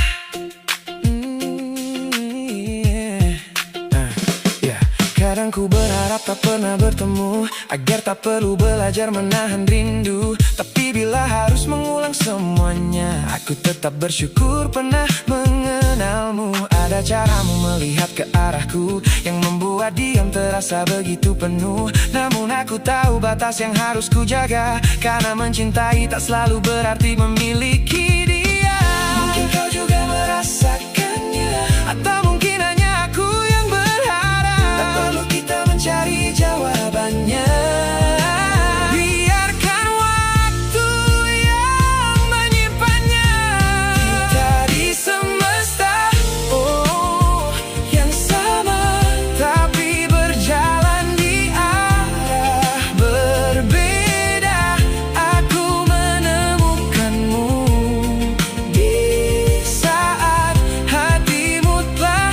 Kadang ku berharap tak pernah bertemu, agar tak perlu belajar menahan rindu. Tapi bila harus mengulang semuanya, aku tetap bersyukur pernah mengenalmu. Ada caramu melihat ke arahku yang membuat diam terasa begitu penuh. Namun aku tahu batas yang harus ku jaga, karena mencintai tak selalu berarti memiliki dia. Mungkin kau juga merasakannya, atau mungkin hanya aku yang berharap. Tak perlu kita mencari jawabannya, biarkan waktu yang menyimpannya. Kita di semesta yang sama, tapi berjalan di arah berbeda. Aku menemukanmu di saat hatimu telah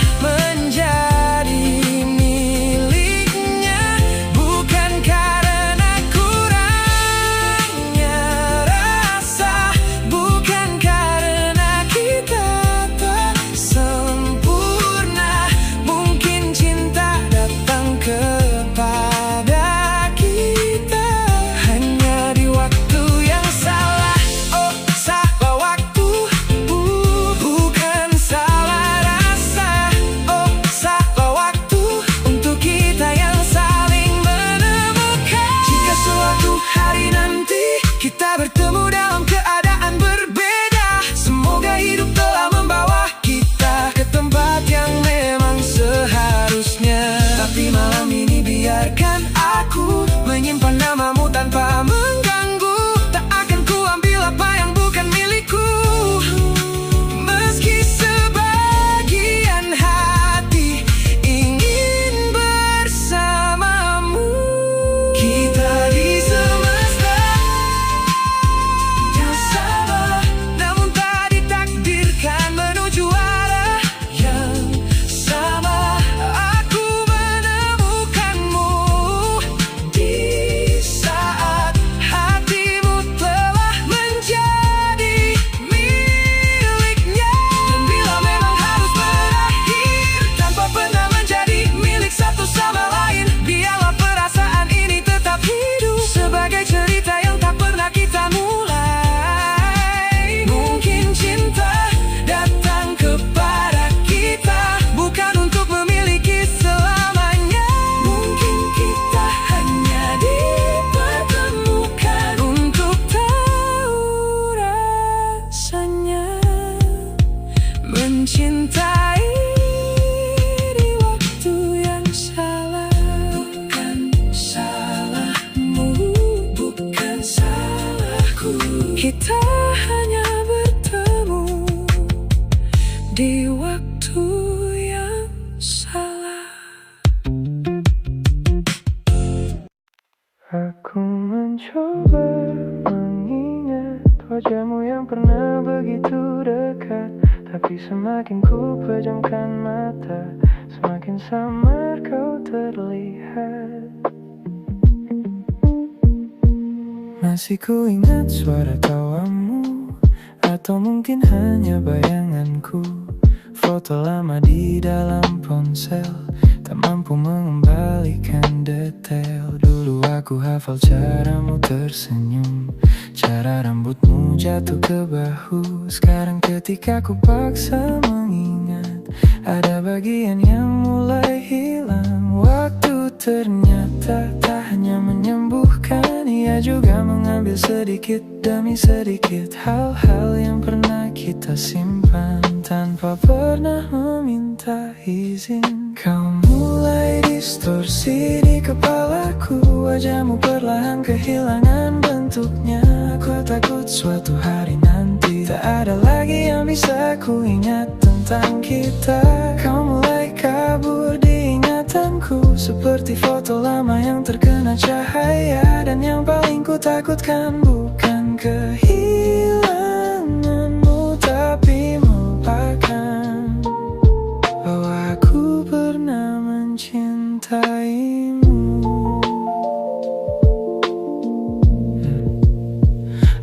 Aku mencoba mengingat wajahmu yang pernah begitu dekat, tapi semakin ku pejamkan mata, semakin samar kau terlihat. Masih ku ingat suara tawamu, atau mungkin hanya bayanganku. Foto lama di dalam ponsel, tak mampu mengembalikan detail. Dulu aku hafal caramu tersenyum, cara rambutmu jatuh ke bahu. Sekarang ketika ku paksa mengingat, ada bagian yang mulai hilang. Waktu ternyata tak hanya menyembuhkan, ia juga mengambil sedikit demi sedikit hal-hal yang pernah kita simpan tanpa pernah meminta izin. Kau mulai distorsi di kepalaku, wajahmu perlahan kehilangan bentuknya. Aku takut suatu hari nanti tak ada lagi yang bisa ku ingat tentang kita. Kau mulai kabur di ingatanku, seperti foto lama yang terkena cahaya. Dan yang paling ku takutkan bukan kehilanganmu, tapi melupakan bahwa aku pernah mencintaimu.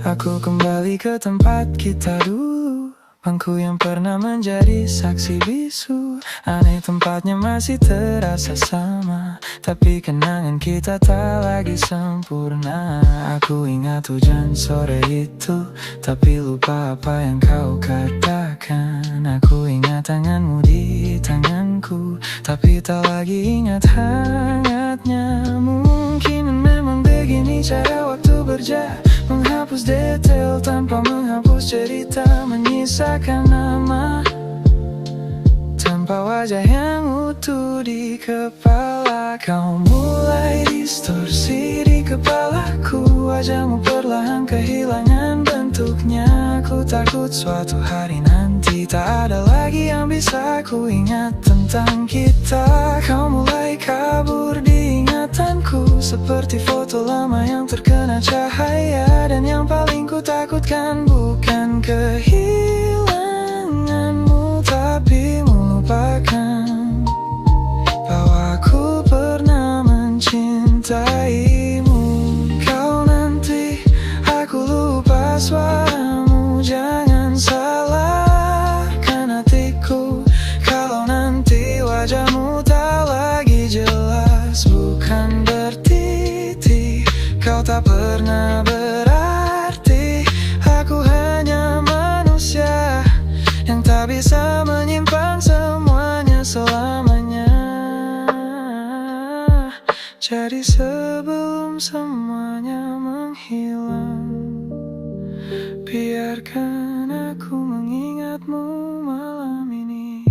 Aku kembali ke tempat kita dulu, bangku yang pernah menjadi saksi bisu. Aneh tempatnya masih terasa sama, tapi kenangan kita tak lagi sempurna. Aku ingat hujan sore itu, tapi lupa apa yang kau katakan. Aku ingat tanganmu di tanganku, tapi tak lagi ingat hangatnya. Mungkin memang begini cara waktu berjalan, menghapus detail tanpa menghapus cerita, menyisakan nama tanpa wajah yang utuh di kepala. Kau mulai distorsi di kepalaku, wajahmu perlahan kehilangan bentuknya. Aku takut suatu hari nanti tak ada lagi yang bisa ku ingat tentang kita. Kau mulai kabur di ingatanku, seperti foto lama yang terkena cahaya. Dan yang paling ku takutkan bukan kehilanganmu, tapi melupakan bahwa aku pernah mencintaimu. Kau nanti, aku lupa suaramu, jangan salahkan hatiku. Kalau nanti wajahmu tak lagi jelas, bukan berarti kau tak pernah berarti. Aku hanya manusia yang tak bisa menyimpan semuanya selamanya. Jadi sebelum semuanya menghilang, biarkan aku mengingatmu malam ini.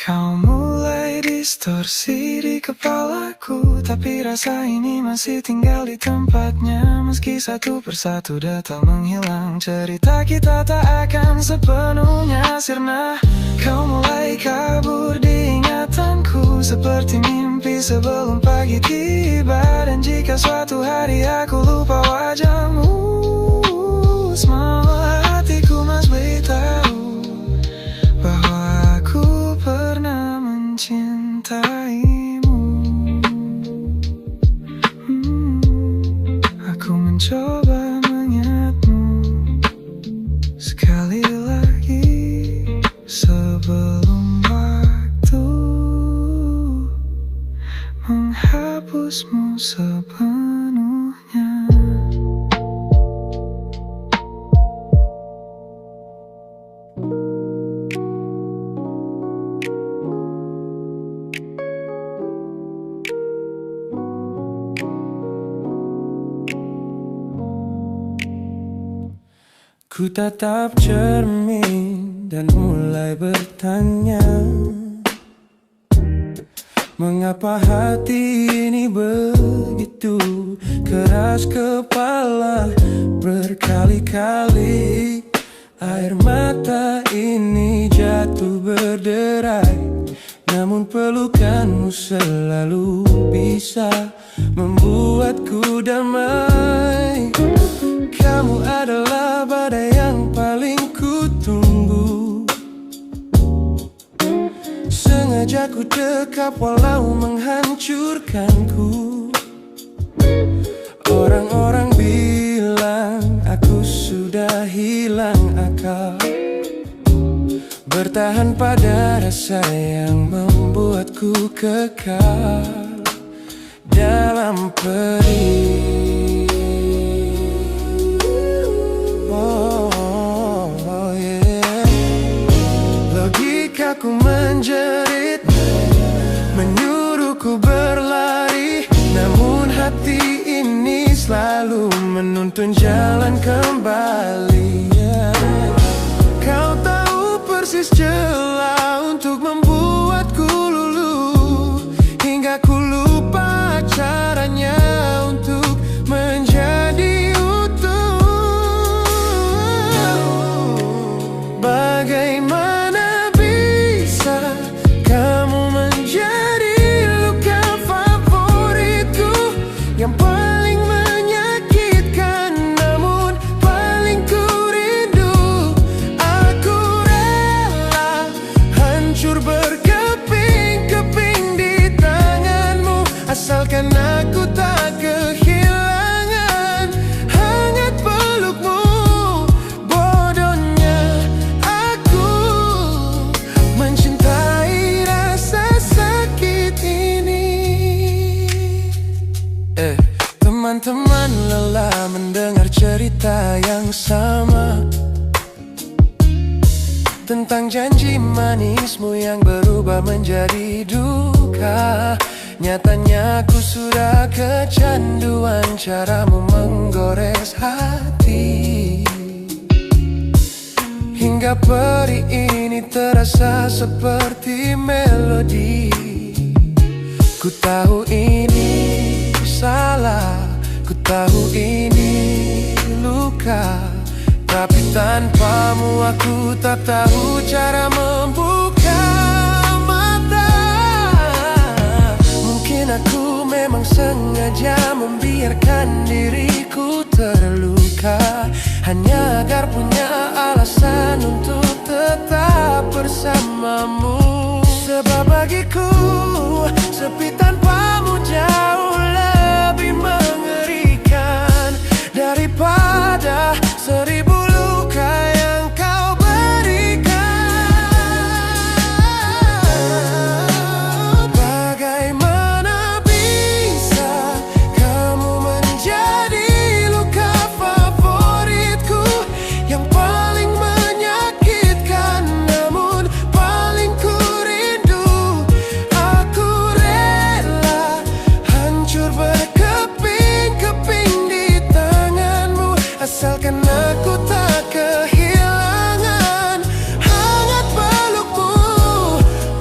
Kau mulai distorsi di kepalaku, tapi rasa ini masih tinggal di tempatnya. Meski satu persatu detail menghilang, cerita kita tak akan sepenuhnya sirna. Kau mulai kabur di ingatanku, seperti mimpi sebelum pagi tiba. Dan jika suatu hari aku lupa wajahmu, semua hatiku masih beritahu bahwa aku pernah mencintaimu. Aku mencoba mengingatmu sekali lagi sebelum waktu menghapusmu sepenuhnya. Ku tatap cermin dan mulai bertanya, mengapa hati ini begitu keras kepala. Berkali-kali air mata ini jatuh berderai, namun namun pelukanmu selalu bisa membuatku damai. Kamu adalah badai yang paling kutunggu. Sengaja ku dekap walau menghancurkanku. Orang-orang bilang aku sudah hilang akal, bertahan pada rasa yang membuatku kekal dalam perih. Oh, yeah. Logikaku menjerit, menyuruhku berlari, namun hati ini selalu menuntun jalan kembali. Kau tahu persis celah untuk membuatku luluh, hingga ku lupa caranya untuk menjadi utuh. Bagaimana bisa kamu menjadi luka favoritku, yang paling menyakitkan namun paling ku rindu. Aku rela hancur berkeping-keping di tanganmu, asalkan aku tak kehilangan hangat pelukmu. Bodohnya aku mencintai rasa sakit ini. Teman-teman lelah mendengar cerita yang sama tentang janji manismu yang berubah menjadi duka. Nyatanya aku sudah kecanduan caramu menggores hati, hingga perih ini terasa seperti melodi. Ku tahu ini salah, ku tahu ini luka, tapi tanpamu aku tak tahu cara membuka mata. Mungkin aku memang sengaja membiarkan diriku terluka, hanya agar punya alasan untuk tetap bersamamu. Sebab bagiku sepi tanpamu jauh lebih mengerikan daripada 1000 luka yang kau berikan. Bagaimana bisa kamu menjadi luka favoritku, yang paling menyakitkan namun paling ku rindu. Aku rela hancur berkeping-keping di tanganmu, asalkan aku tak kehilangan hangat pelukmu.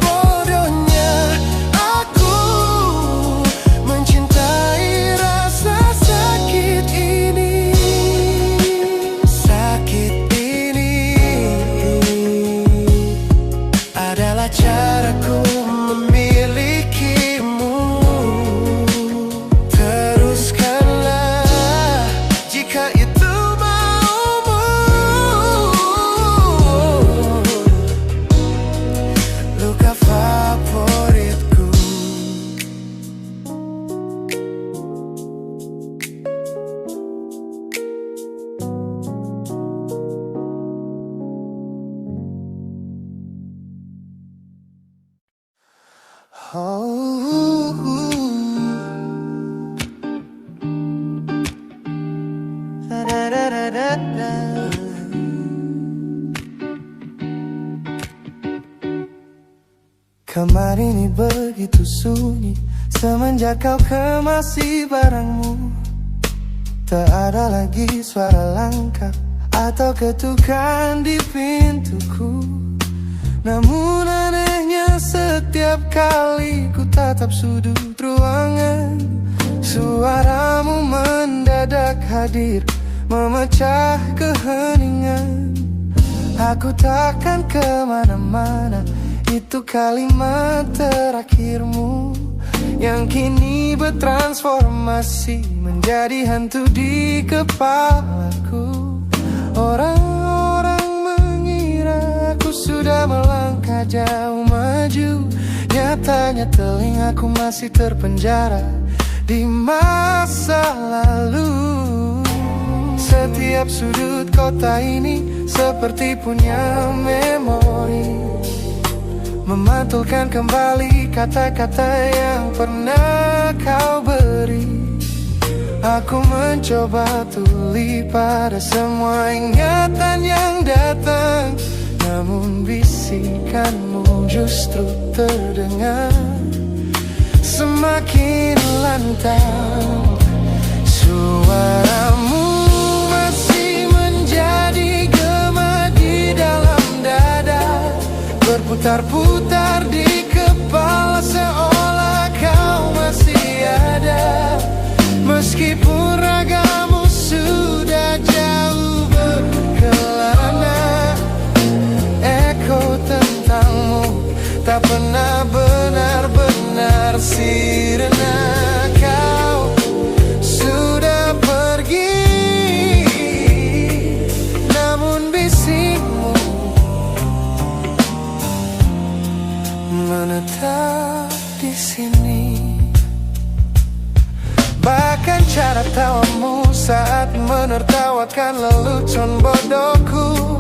Bodohnya aku mencintai rasa sakit ini. Sakit ini adalah caraku memilikimu. Teruskanlah jika itu maumu. Luka favoritku. Kamar ini begitu sunyi semenjak kau kemasi barangmu. Tak ada lagi suara langkah atau ketukan di pintuku. Namun anehnya setiap kali ku tatap sudut ruangan, suaramu mendadak hadir memecah keheningan. Aku takkan kemana-mana, Itu kalimat terakhirmu yang kini bertransformasi menjadi hantu di kepalaku. Orang-orang mengira aku sudah melangkah jauh maju, nyatanya telingaku masih terpenjara di masa lalu. Setiap sudut kota ini seperti punya memori, memantulkan kembali kata-kata yang pernah kau beri. Aku mencoba tuli pada semua ingatan yang datang, namun bisikanmu justru terdengar semakin lantang. Suaramu masih menjadi gema di dalam dada, berputar-putar di kepala seolah kau masih ada. Meskipun ragamu sudah jauh berkelana, eko tentangmu tak pernah benar-benar sirna. Kau sudah pergi, namun bisikmu menetap di sini. Bahkan cara tawamu saat menertawakan lelucon bodohku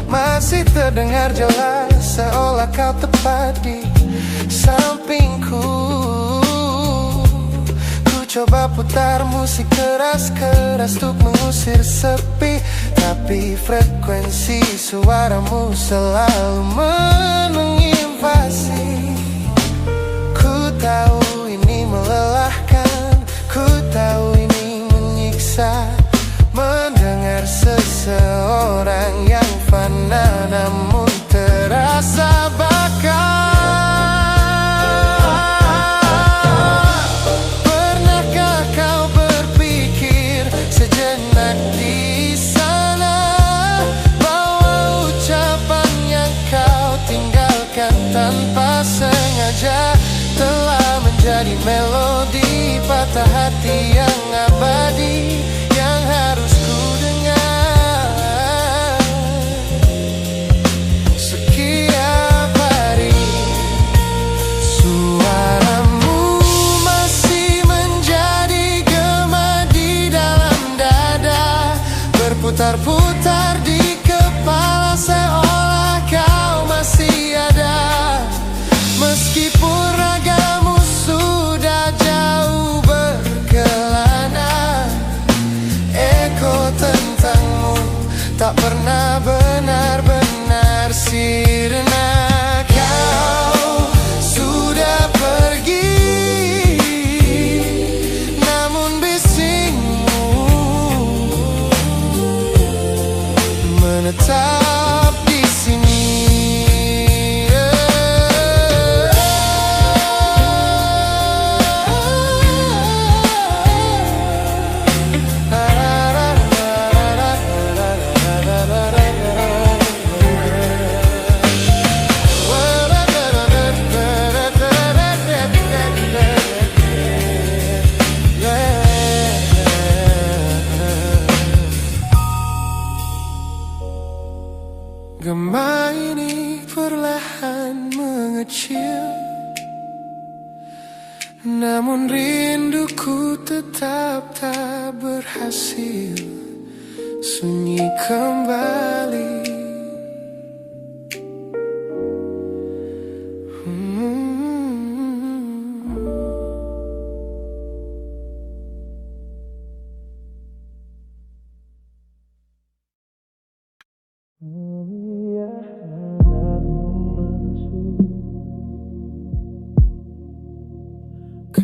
masih terdengar jelas, seolah kau tepat di sampingku. Ku coba putar musik keras-keras untuk mengusir sepi, tapi frekuensi suaramu selalu menginvasi. Ku tahu ini melelahkan, ku tahu ini menyiksa, mendengar seseorang yang fana namun terasa bakal. Pernahkah kau berpikir sejenak di sana bahwa ucapan yang kau tinggalkan tanpa sengaja telah menjadi melodi patah hati yang abadi yang harus ku dengar setiap hari. Suaramu masih menjadi gema di dalam dada, berputar-putar di kepala seolah kau masih ada. Meskipun ragamu sudah jauh berkelana, eko tentangmu tak pernah benar-benar sirna. Kau sudah pergi, namun bisikmu menetap di sini. Gema ini perlahan mengecil, namun rinduku tetap tak berhasil sunyi kembali.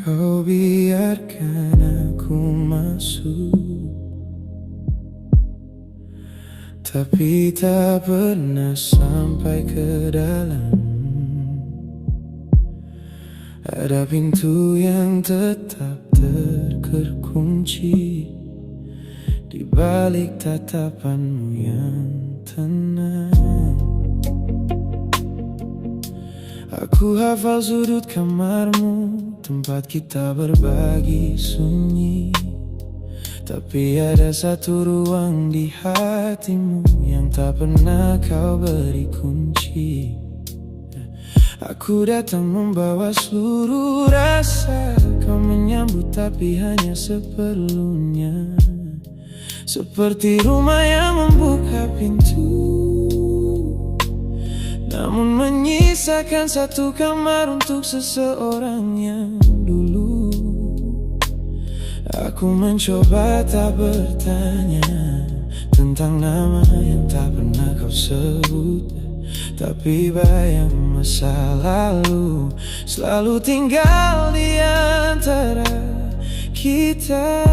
Kau biarkan aku masuk, tapi tak pernah sampai ke dalam. Ada pintu yang tetap terkunci di balik tatapanmu yang tenang. Aku hafal sudut kamarmu, tempat kita berbagi sunyi. Tapi ada satu ruang di hatimu yang tak pernah kau beri kunci. Aku datang membawa seluruh rasa, kau menyambut tapi hanya seperlunya. Seperti rumah yang membuka pintu, namun menyisakan satu kamar untuk seseorang yang dulu. Aku mencoba tak bertanya tentang nama yang tak pernah kau sebut, tapi bayang masa lalu selalu tinggal di antara kita.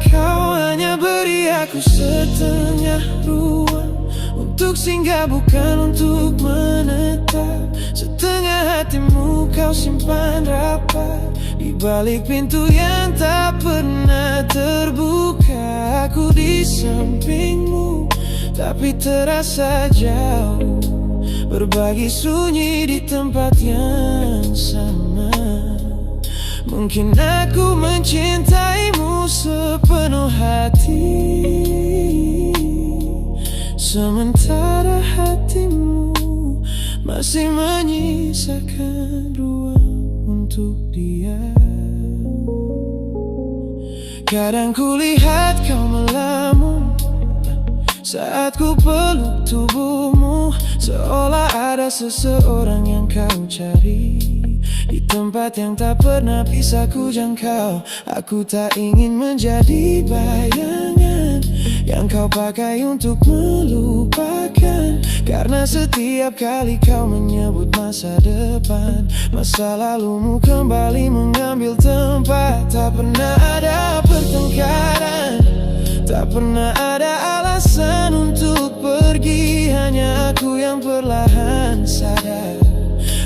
Kau hanya beri aku setengah ruang untuk singgah, bukan untuk menetap. Setengah hatimu kau simpan rapat di balik pintu yang tak pernah terbuka. Aku di sampingmu tapi terasa jauh, berbagi sunyi di tempat yang sama. Mungkin aku mencintaimu sepenuh hati, sementara hatimu masih menyisakan ruang untuk dia. Kadang kulihat kau melamun saat ku peluk tubuhmu, seolah ada seseorang yang kau cari di tempat yang tak pernah bisa ku jangkau. Aku tak ingin menjadi bayangan yang kau pakai untuk melupakan, karena setiap kali kau menyebut masa depan, masa lalumu kembali mengambil tempat. Tak pernah ada pertengkaran, tak pernah ada alasan untuk pergi. Hanya aku yang perlahan sadar,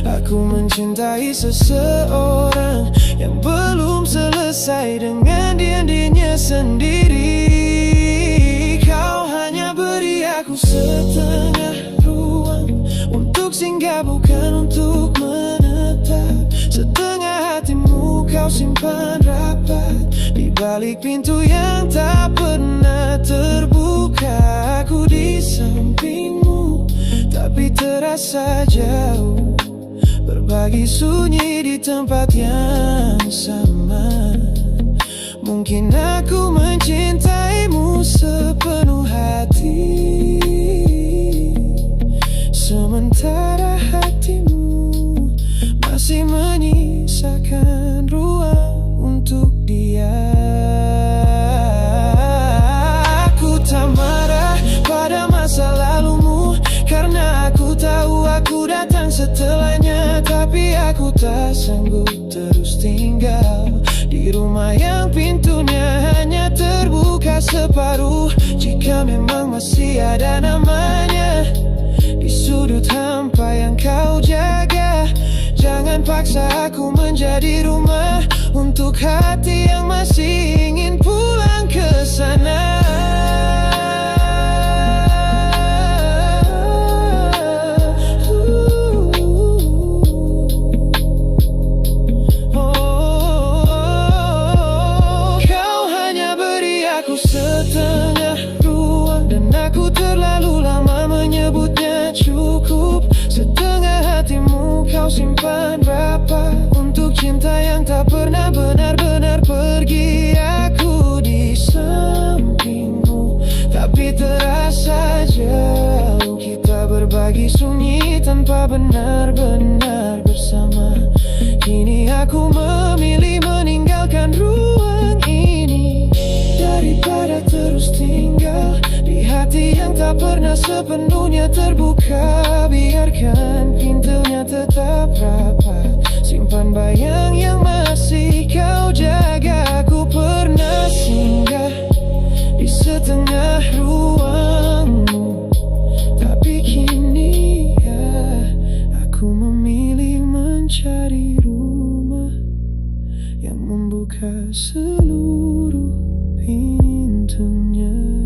aku mencintai seseorang yang belum selesai dengan dirinya sendiri. Kau hanya beri aku setengah ruang untuk singgah, bukan untuk menetap. Setengah hatimu kau simpan rapat di balik pintu yang tak pernah terbuka. Aku di sampingmu tapi terasa jauh, berbagi sunyi di tempat yang sama. Mungkin aku mencintaimu sepenuh hati, sementara hatimu masih menyisakan ruang untuk dia. Aku tak marah pada masa lalumu, karena aku tahu aku datang setelahnya. Tapi aku tak sanggup terus tinggal di rumah yang pintunya hanya terbuka separuh. Jika memang masih ada namanya di sudut hampa yang kau jaga, jangan paksa aku menjadi rumah untuk hati yang masih ingin pulang ke sana. Setengah ruang dan aku terlalu lama menyebutnya cukup. Setengah hatimu kau simpan rapat untuk cinta yang tak pernah benar-benar pergi. Aku di sampingmu tapi terasa jauh, kita berbagi sunyi tanpa benar-benar bersama. Kini aku memilih meninggalkan ruang ini daripada terus tinggal di hati yang tak pernah sepenuhnya terbuka. Biarkan pintunya tetap rapat, simpan bayang yang masih kau jaga. Aku pernah singgah di setengah ruangmu, tapi kini ya aku memilih mencari rumah yang membuka seluruh pintunya.